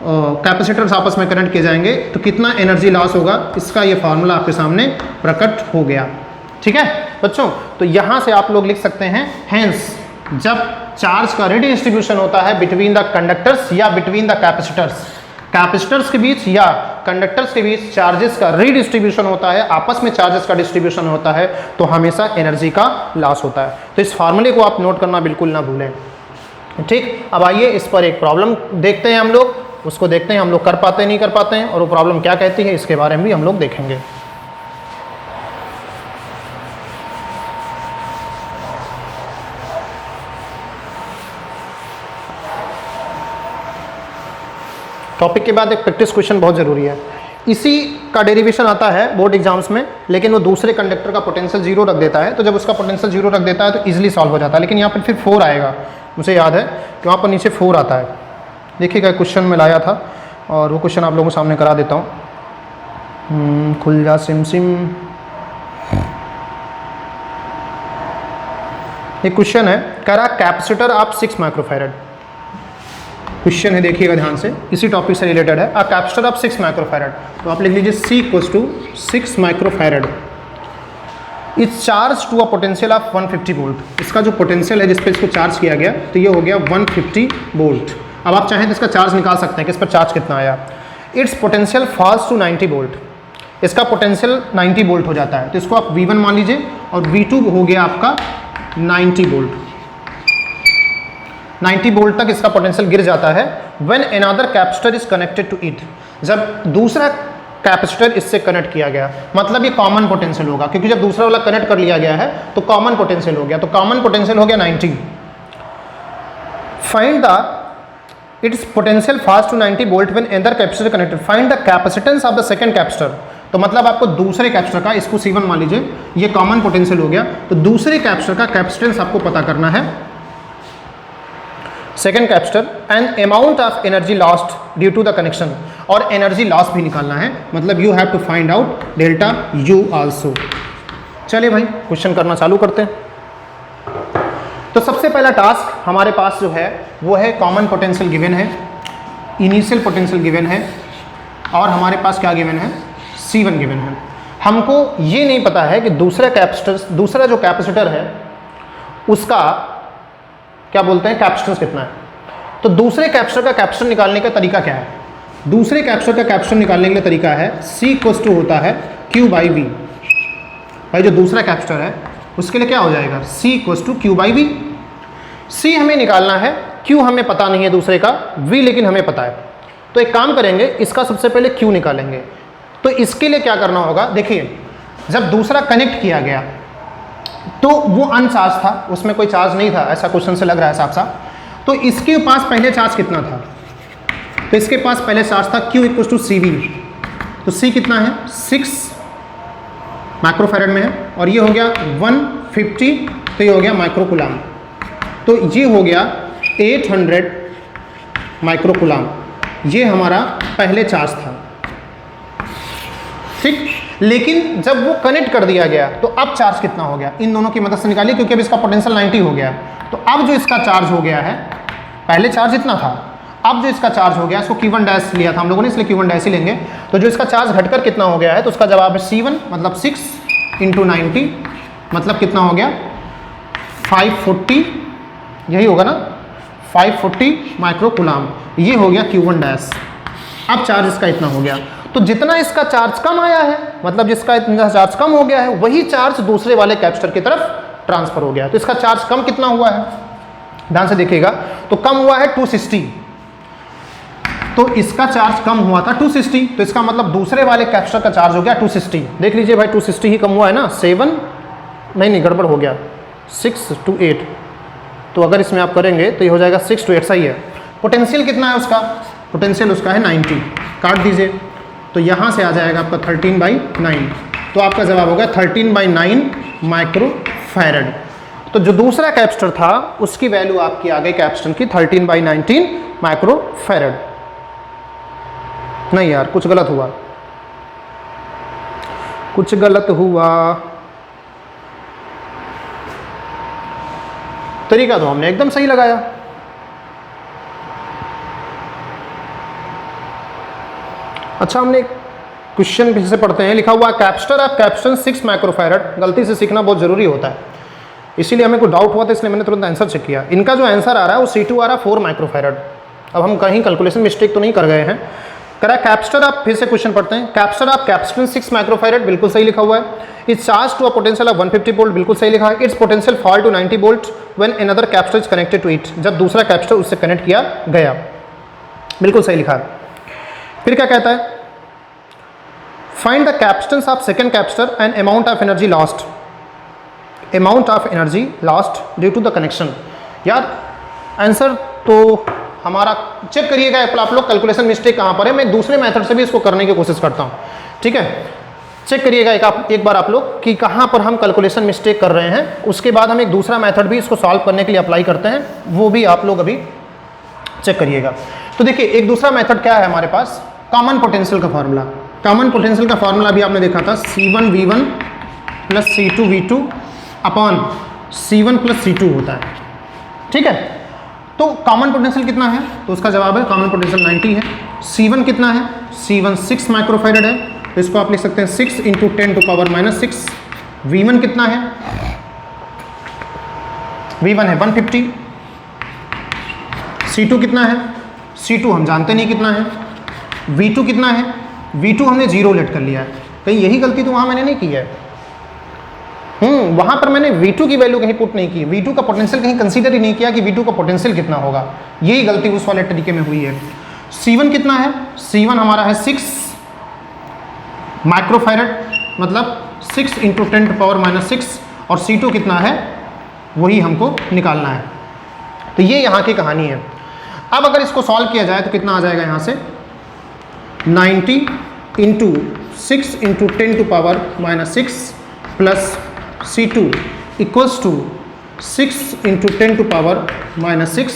कैपेसिटर्स आपस में कनेक्ट किए जाएंगे तो कितना एनर्जी लॉस होगा, इसका ये फार्मूला आपके सामने प्रकट हो गया। ठीक है बच्चों, तो यहाँ से आप लोग लिख सकते हैं, हेंस जब चार्ज का रिडिस्ट्रीब्यूशन होता है बिटवीन द कंडक्टर्स या बिटवीन द कैपेसिटर्स, कैपेसिटर्स के बीच या कंडक्टर्स के बीच चार्जेस का रीडिस्ट्रीब्यूशन होता है, आपस में चार्जेस का डिस्ट्रीब्यूशन होता है, तो हमेशा एनर्जी का लॉस होता है। तो इस फार्मूले को आप नोट करना बिल्कुल ना भूलें। ठीक, अब आइए इस पर एक प्रॉब्लम देखते हैं हम लोग, उसको देखते हैं हम लोग कर पाते नहीं कर पाते हैं, और वो प्रॉब्लम क्या कहती है इसके बारे में भी हम लोग देखेंगे। टॉपिक के बाद एक प्रैक्टिस क्वेश्चन बहुत ज़रूरी है, इसी का डेरिवेशन आता है बोर्ड एग्जाम्स में, लेकिन वो दूसरे कंडक्टर का पोटेंशियल जीरो रख देता है, तो जब उसका पोटेंशियल जीरो रख देता है तो इजीली सॉल्व हो जाता है। लेकिन यहाँ पर फिर 4 आएगा, मुझे याद है कि वहाँ पर नीचे 4 आता है। देखिएगा क्वेश्चन में लाया था और वो क्वेश्चन आप लोगों के सामने करा देता हूँ। खुल जा सिम सिम। एक क्वेश्चन है, करा कैपेसिटर ऑफ 6 माइक्रोफैरड। क्वेश्चन है, देखिएगा ध्यान से, इसी टॉपिक से रिलेटेड है। अ कैपेसिटर ऑफ 6 माइक्रोफैरड, तो आप लिख लीजिए C equals to 6 microfarad is charge to a potential of 150 volt. इसका जो पोटेंशियल है जिस पे इसको चार्ज किया गया, तो ये हो गया 150 वोल्ट। अब आप चाहें तो इसका चार्ज निकाल सकते हैं कि इस पर चार्ज कितना आया। Its potential falls to 90 volt, इसका पोटेंशियल 90 वोल्ट हो जाता है, तो इसको आप V1 मान लीजिए, और V2 हो गया आपका 90 वोल्ट। 90 वोल्ट तक इसका पोटेंशियल गिर जाता है। When another capacitor is connected to it, जब दूसरा कैपेसिटर इससे कनेक्ट किया गया, मतलब ये कॉमन पोटेंशियल होगा, क्योंकि जब दूसरा वाला कनेक्ट कर लिया गया है तो कॉमन पोटेंशियल हो गया, तो कॉमन पोटेंशियल हो गया 90। Find the its potential falls to 90 volt when another capacitor connected, find the capacitance of the second capacitor. तो मतलब आपको दूसरे कैपेसिटर का, इसको C1 मान लीजिए, ये कॉमन पोटेंशियल हो गया, तो दूसरे कैपेसिटर का कैपेसिटेंस आपको पता करना है, second capacitor, and amount of energy lost due to the connection, और एनर्जी लॉस भी निकालना है, मतलब you have to find out delta U also. चलिए भाई क्वेश्चन करना चालू करते हैं। तो सबसे पहला टास्क हमारे पास जो है वो है कॉमन पोटेंशियल गिवन है, इनिशियल पोटेंशियल गिवन है, और हमारे पास क्या गिवन है, C1 गिवन है। हमको ये नहीं पता है कि दूसरा जो कैपेसिटर है उसका क्या बोलते हैं, कैपेसिटेंस कितना है। तो दूसरे कैपेसिटर का कैपेसिटर निकालने का तरीका क्या है, दूसरे कैपेसिटर का कैपेसिटर निकालने के लिए तरीका है C इक्वल्स टू होता है Q/V। भाई जो दूसरा कैपेसिटर है उसके लिए क्या हो जाएगा, C equals to Q/V। C हमें निकालना है, Q हमें पता नहीं है दूसरे का, V लेकिन हमें पता है। तो एक काम करेंगे, इसका सबसे पहले Q निकालेंगे। तो इसके लिए क्या करना होगा, देखिए जब दूसरा कनेक्ट किया गया तो वो अनचार्ज था, उसमें कोई चार्ज नहीं था, ऐसा क्वेश्चन से लग रहा है साफ साफ। तो इसके पास पहले चार्ज कितना था, तो इसके पास पहले चार्ज था Q इक्वल्स टू CV। तो C कितना है, 6 माइक्रोफैरड में है, और ये हो गया 150, तो ये हो गया माइक्रोकूलाम, तो ये हो गया 800 माइक्रोकूलाम, ये हमारा पहले चार्ज था। ठीक, लेकिन जब वो कनेक्ट कर दिया गया तो अब चार्ज कितना हो गया, इन दोनों की मदद से निकालिए, क्योंकि अब इसका पोटेंशियल 90 हो गया। तो अब जो इसका चार्ज हो गया है, पहले चार्ज इतना था, अब जो इसका चार्ज हो गया, इसको Q1 डैश लिया था हम लोगों ने, इसलिए Q1 डैश ही लेंगे। तो जो इसका चार्ज घटकर कितना हो गया है, तो उसका जवाब है C1, मतलब 6 × 90, मतलब कितना हो गया 540, यही होगा ना, 540 माइक्रोकूलाम, ये हो गया Q1 डैश। अब चार्ज इसका इतना हो गया, तो जितना इसका चार्ज कम आया है, मतलब जिसका इतना चार्ज कम हो गया है, वही चार्ज दूसरे वाले कैपेसिटर की तरफ ट्रांसफर हो गया। तो इसका चार्ज कम कितना हुआ है, ध्यान से देखिएगा, तो कम हुआ है 260, तो इसका चार्ज कम हुआ था 260, तो इसका मतलब दूसरे वाले कैपेसिटर का चार्ज हो गया 260। देख लीजिए भाई 260 ही कम हुआ है ना, 7 नहीं गड़बड़ हो गया, 6 to 8, तो अगर इसमें आप करेंगे तो ये हो जाएगा 6 to 8, सही है। पोटेंशियल कितना है उसका? पोटेंशियल उसका है 90, काट दीजिए, तो यहाँ से आ जाएगा आपका 13/9, तो आपका जवाब होगा 13/9 माइक्रोफैरड। तो जो दूसरा कैपेसिटर था उसकी वैल्यू आपकी आ गई कैपेसिटर की 13/19 माइक्रोफैरड। नहीं यार, कुछ गलत हुआ, कुछ गलत हुआ। तरीका तो हमने एकदम सही लगाया। अच्छा, हमने क्वेश्चन फिर से पढ़ते हैं। लिखा हुआ कैपेसिटर ऑफ कैपेसिटेंस 6 माइक्रोफैरड। गलती से सीखना बहुत जरूरी होता है, इसीलिए हमें कोई डाउट हुआ था, इसलिए मैंने तुरंत आंसर चेक किया। इनका जो आंसर आ रहा है वो C2 आ रहा है 4 माइक्रोफैरड। अब हम कहीं कैलकुलेशन मिस्टेक तो नहीं कर गए हैं। करा कैपेसिटर आप, फिर से क्वेश्चन पढ़ते हैं। कैपेसिटर ऑफ कैपेसिटेंस 6 माइक्रोफैरड, बिल्कुल सही लिखा हुआ है। Its charge to a potential of 150 volt, बिल्कुल सही लिखा है। Its potential fall to 90 volt when another capacitor is connected to it, जब दूसरा कैपेसिटर उससे कनेक्ट किया गया, बिल्कुल सही लिखा है। फिर क्या कहता है? Find the capacitance of second capacitor and amount of energy lost, amount of energy lost due to the connection. यार आंसर तो हमारा चेक करिएगा आप लोग, कैलकुलेशन मिस्टेक कहाँ पर है। मैं दूसरे मेथड से भी इसको करने की कोशिश करता हूँ, ठीक है। चेक करिएगा एक बार आप लोग कि कहाँ पर हम कैलकुलेशन मिस्टेक कर रहे हैं। उसके बाद हम एक दूसरा मेथड भी इसको सॉल्व करने के लिए अप्लाई करते हैं, वो भी आप लोग अभी चेक करिएगा। तो देखिए, एक दूसरा मेथड क्या है हमारे पास? कॉमन पोटेंशियल का फार्मूला। कॉमन पोटेंशियल का फार्मूला भी आपने देखा था, C1V1 plus C2V2 upon C1 plus C2 होता है, ठीक है। तो कॉमन पोटेंशियल कितना है? तो उसका जवाब है कॉमन पोटेंशियल 90 है। C1 कितना है? C1 6 माइक्रोफैरड है, तो इसको आप लिख सकते हैं 6 × 10⁻⁻6। V1 कितना है? V1 है 150। C2 कितना है? C2 हम जानते नहीं कितना है। V2 कितना है? V2 हमने 0 लेट कर लिया है। कहीं यही गलती तो वहाँ मैंने नहीं की है। वहाँ पर मैंने V2 की वैल्यू कहीं पुट नहीं की, V2 का पोटेंशियल कहीं कंसीडर ही नहीं किया कि V2 का पोटेंशियल कितना होगा। यही गलती उस वाले तरीके में हुई है। C1 कितना है? C1 हमारा है 6 माइक्रोफैरड, मतलब 6 × 10⁻⁻6, और C2 कितना है वही हमको निकालना है। तो ये यहाँ की कहानी है। अब अगर इसको सॉल्व किया जाए तो कितना आ जाएगा यहाँ से? 90 × 6 × 10⁻⁻6 प्लस C2 इक्वल्स टू 6 × 10⁻⁻6,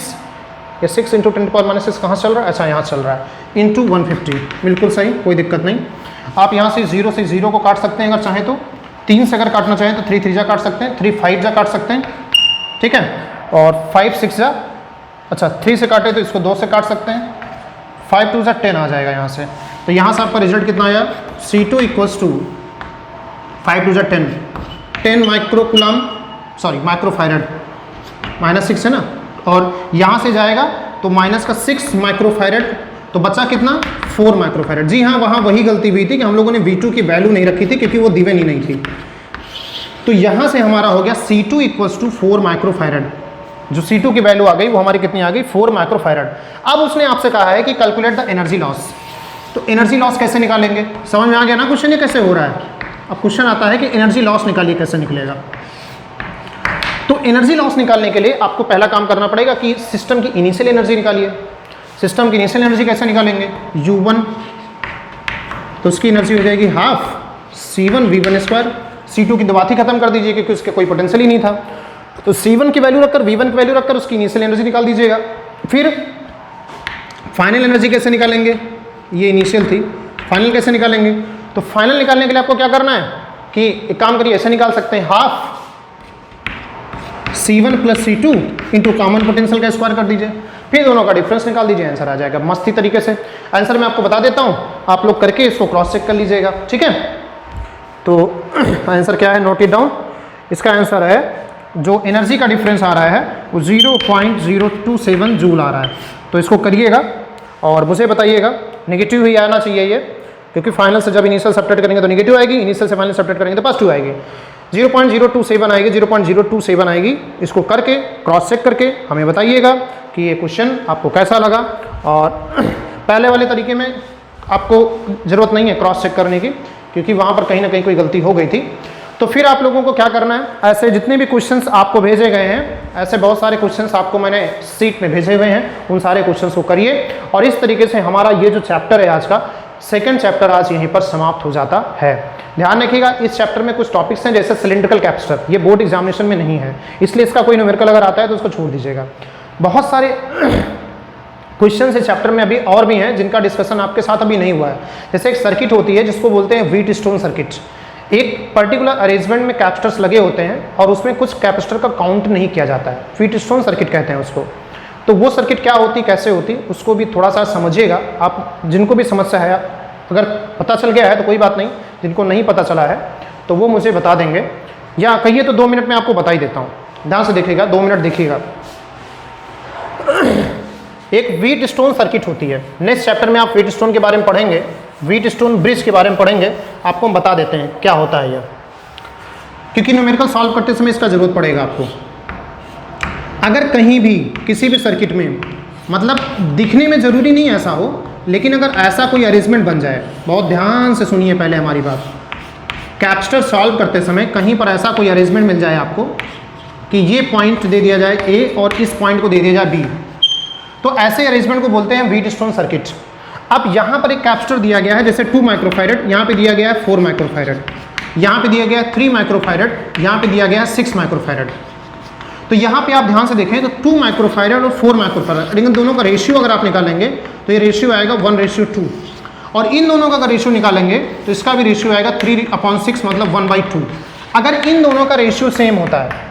या 6 × 10⁻⁻6 कहाँ चल रहा है? अच्छा, यहाँ चल रहा है, इंटू 150। बिल्कुल सही, कोई दिक्कत नहीं। आप यहाँ से 0 से 0 को काट सकते हैं अगर चाहें तो। 3 से अगर काटना चाहें तो 3 3 जा काट सकते हैं, 3 5 जा काट सकते हैं, ठीक है। और 5 6 जा, अच्छा 3 से काटे तो इसको 2 से काट सकते हैं, 5 2 जा 10 आ जाएगा यहाँ से। तो यहाँ से आपका रिजल्ट कितना आया? C2 इक्वल्स टू 5 2 जा 10 माइक्रोकुलम, सॉरी माइक्रोफैरड, -6 है ना, और यहाँ से जाएगा तो माइनस का 6 माइक्रोफैरड, तो बचा कितना? 4 माइक्रोफैरड। जी हाँ, वहाँ वही गलती हुई थी कि हम लोगों ने V2 की वैल्यू नहीं रखी थी क्योंकि वो दिवेन ही नहीं थी। तो यहाँ से हमारा हो गया C2 इक्वल्स टू 4 माइक्रोफैरड। जो C2 की वैल्यू आ गई वो हमारी कितनी आ गई? 4 माइक्रोफैरड। अब उसने आपसे कहा है कि कैलकुलेट द एनर्जी लॉस। तो एनर्जी लॉस कैसे निकालेंगे? समझ में आ गया ना क्वेश्चन ये कैसे हो रहा है? अब क्वेश्चन आता है कि एनर्जी लॉस निकालिए, कैसे निकलेगा? तो एनर्जी लॉस निकालने के लिए आपको पहला काम करना पड़ेगा कि सिस्टम की इनिशियल एनर्जी निकालिए। सिस्टम की इनिशियल एनर्जी कैसे निकालेंगे? U1, तो उसकी एनर्जी हो जाएगी हाफ C1V1²। C2 की दो बात ही खत्म कर दीजिए क्योंकि उसके कोई पोटेंशियल ही नहीं था। तो C1 की वैल्यू रखकर, V1 की वैल्यू रखकर उसकी इनिशियल एनर्जी निकाल दीजिएगा। फिर फाइनल एनर्जी कैसे निकालेंगे? ये इनिशियल थी, फाइनल कैसे निकालेंगे? तो फाइनल निकालने के लिए आपको क्या करना है कि एक काम करिए, ऐसे निकाल सकते हैं, half C1 plus C2 into common potential का स्क्वायर कर दीजिए, फिर दोनों का डिफरेंस निकाल दीजिए, आंसर आ जाएगा मस्ती तरीके से। आंसर मैं आपको बता देता हूँ, आप लोग करके इसको क्रॉस चेक कर लीजिएगा, ठीक है। तो आंसर क्या है, नोट इट डाउन। इसका आंसर है, जो एनर्जी का डिफरेंस आ रहा है वो 0.027 जूल आ रहा है। तो इसको करिएगा और मुझे बताइएगा, नेगेटिव ही आना चाहिए ये, क्योंकि फाइनल से जब इनिशियल सब्ट्रैक्ट करेंगे तो नेगेटिव आएगी, इनिशियल से फाइनल सब्ट्रैक्ट करेंगे तो पॉजिटिव आएगी। 0.027 आएगी, 0.027 आएगी। इसको करके क्रॉस चेक करके हमें बताइएगा कि ये क्वेश्चन आपको कैसा लगा। और पहले वाले तरीके में आपको ज़रूरत नहीं है क्रॉस चेक करने की, क्योंकि वहाँ पर कहीं ना कहीं कोई गलती हो गई थी। तो फिर आप लोगों को क्या करना है, ऐसे जितने भी क्वेश्चंस आपको भेजे गए हैं, ऐसे बहुत सारे क्वेश्चंस आपको मैंने सीट में भेजे हुए हैं, उन सारे क्वेश्चंस को करिए। और इस तरीके से हमारा ये जो चैप्टर है आज का, सेकंड चैप्टर आज यहीं पर समाप्त हो जाता है। ध्यान रखिएगा, इस चैप्टर में कुछ टॉपिक्स हैं जैसे सिलिंड्रिकल कैपेसिटर, ये बोर्ड एग्जामिनेशन में नहीं है, इसलिए इसका कोई न्यूमेरिकल अगर आता है तो उसको छोड़ दीजिएगा। बहुत सारे क्वेश्चन इस चैप्टर में अभी और भी हैं जिनका डिस्कशन आपके साथ अभी नहीं हुआ है। जैसे एक सर्किट होती है जिसको बोलते हैं व्हीटस्टोन सर्किट। एक पर्टिकुलर अरेंजमेंट में कैपेसिटर्स लगे होते हैं और उसमें कुछ कैपेसिटर का काउंट नहीं किया जाता है, व्हीटस्टोन सर्किट कहते हैं उसको। तो वो सर्किट क्या होती, कैसे होती, उसको भी थोड़ा सा समझिएगा। आप जिनको भी समस्या है, अगर पता चल गया है तो कोई बात नहीं, जिनको नहीं पता चला है तो वो मुझे बता देंगे, या कहिए तो 2 मिनट में आपको बता ही देता हूँ। ध्यान से देखिएगा, 2 मिनट देखिएगा। एक व्हीटस्टोन सर्किट होती है, नेक्स्ट चैप्टर में आप व्हीटस्टोन के बारे में पढ़ेंगे, व्हीटस्टोन ब्रिज के बारे में पढ़ेंगे, आपको हम बता देते हैं क्या होता है यह, क्योंकि न्यूमेरिकल सॉल्व करते समय इसका जरूरत पड़ेगा आपको। अगर कहीं भी किसी भी सर्किट में, मतलब दिखने में जरूरी नहीं ऐसा हो, लेकिन अगर ऐसा कोई अरेंजमेंट बन जाए, बहुत ध्यान से सुनिए पहले हमारी बात, कैपेसिटर सॉल्व करते समय कहीं पर ऐसा कोई अरेंजमेंट मिल जाए आपको कि ये पॉइंट दे दिया जाए ए और इस पॉइंट को दे दिया जाए बी, तो ऐसे अरेंजमेंट को बोलते हैं व्हीटस्टोन सर्किट। अब यहाँ पर एक कैपेसिटर दिया गया है, जैसे 2 माइक्रोफैरड, यहाँ पे दिया गया है 4 माइक्रोफैरड, यहाँ पे दिया गया है 3 माइक्रोफैरड, यहाँ पे दिया गया है 6 माइक्रोफैरड। तो यहाँ पे आप ध्यान से देखें तो 2 माइक्रोफैरड और 4 माइक्रोफैरड, लेकिन दोनों का रेशियो अगर आप निकालेंगे तो ये रेशियो आएगा 1:2, और इन दोनों का अगर रेशियो निकालेंगे तो इसका भी रेशियो आएगा 3/6, मतलब 1/2। अगर इन दोनों का रेशियो सेम होता है,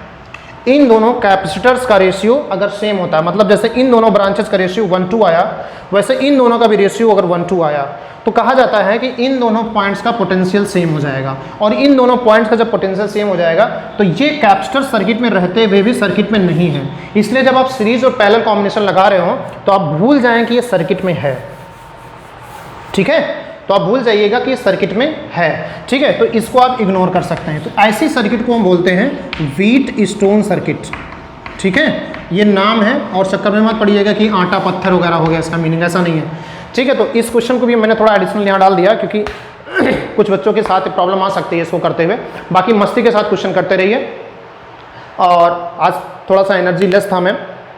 इन दोनों कैपेसिटर्स का रेशियो अगर सेम होता है, मतलब जैसे इन दोनों ब्रांचेस का रेशियो 1:2 आया, वैसे इन दोनों का भी रेशियो अगर 1:2 आया, तो कहा जाता है कि इन दोनों पॉइंट्स का पोटेंशियल सेम हो जाएगा। और इन दोनों पॉइंट्स का जब पोटेंशियल सेम हो जाएगा तो ये कैपेसिटर सर्किट में रहते हुए भी सर्किट में नहीं है। इसलिए जब आप सीरीज और पैरेलल कॉम्बिनेशन लगा रहे हो तो आप भूल जाएं कि ये सर्किट में है, ठीक है, तो आप भूल जाइएगा कि ये सर्किट में है, ठीक है, तो इसको आप इग्नोर कर सकते हैं। तो ऐसी सर्किट को हम बोलते हैं व्हीटस्टोन सर्किट, ठीक है, ये नाम है, और चक्कर में मत पड़िएगा कि आटा पत्थर वगैरह हो गया, इसका मीनिंग ऐसा नहीं है, ठीक है। तो इस क्वेश्चन को भी मैंने थोड़ा एडिशनल यहाँ डाल दिया क्योंकि कुछ बच्चों के साथ प्रॉब्लम आ सकती है इसको करते हुए। बाकी मस्ती के साथ क्वेश्चन करते रहिए, और आज थोड़ा सा एनर्जी लेस था मैं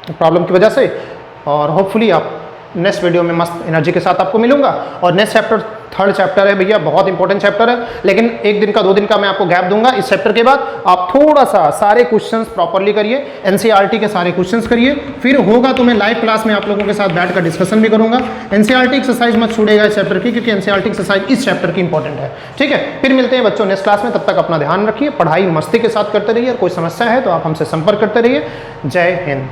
प्रॉब्लम की वजह से, और होपफुली आप नेक्स्ट वीडियो में मस्त एनर्जी के साथ आपको मिलूंगा। और नेक्स्ट चैप्टर 3rd चैप्टर है भैया, बहुत इंपॉर्टेंट चैप्टर है, लेकिन 1 दिन का 2 दिन का मैं आपको गैप दूंगा। इस चैप्टर के बाद आप थोड़ा सा सारे क्वेश्चंस प्रॉपरली करिए, एनसीईआरटी के सारे क्वेश्चंस करिए, फिर होगा तो मैं लाइव क्लास में आप लोगों के साथ बैठकर डिस्कशन भी करूंगा। एनसीईआरटी एक्सरसाइज मत छोड़ेगा इस चैप्टर की, क्योंकि एनसीईआरटी एक्सरसाइज इस चैप्टर की इंपॉर्टेंट है, ठीक है। फिर मिलते हैं बच्चों नेक्स्ट क्लास में, तब तक अपना ध्यान रखिए, पढ़ाई मस्ती के साथ करते रहिए, और कोई समस्या है तो आप हमसे संपर्क करते रहिए। जय हिंद।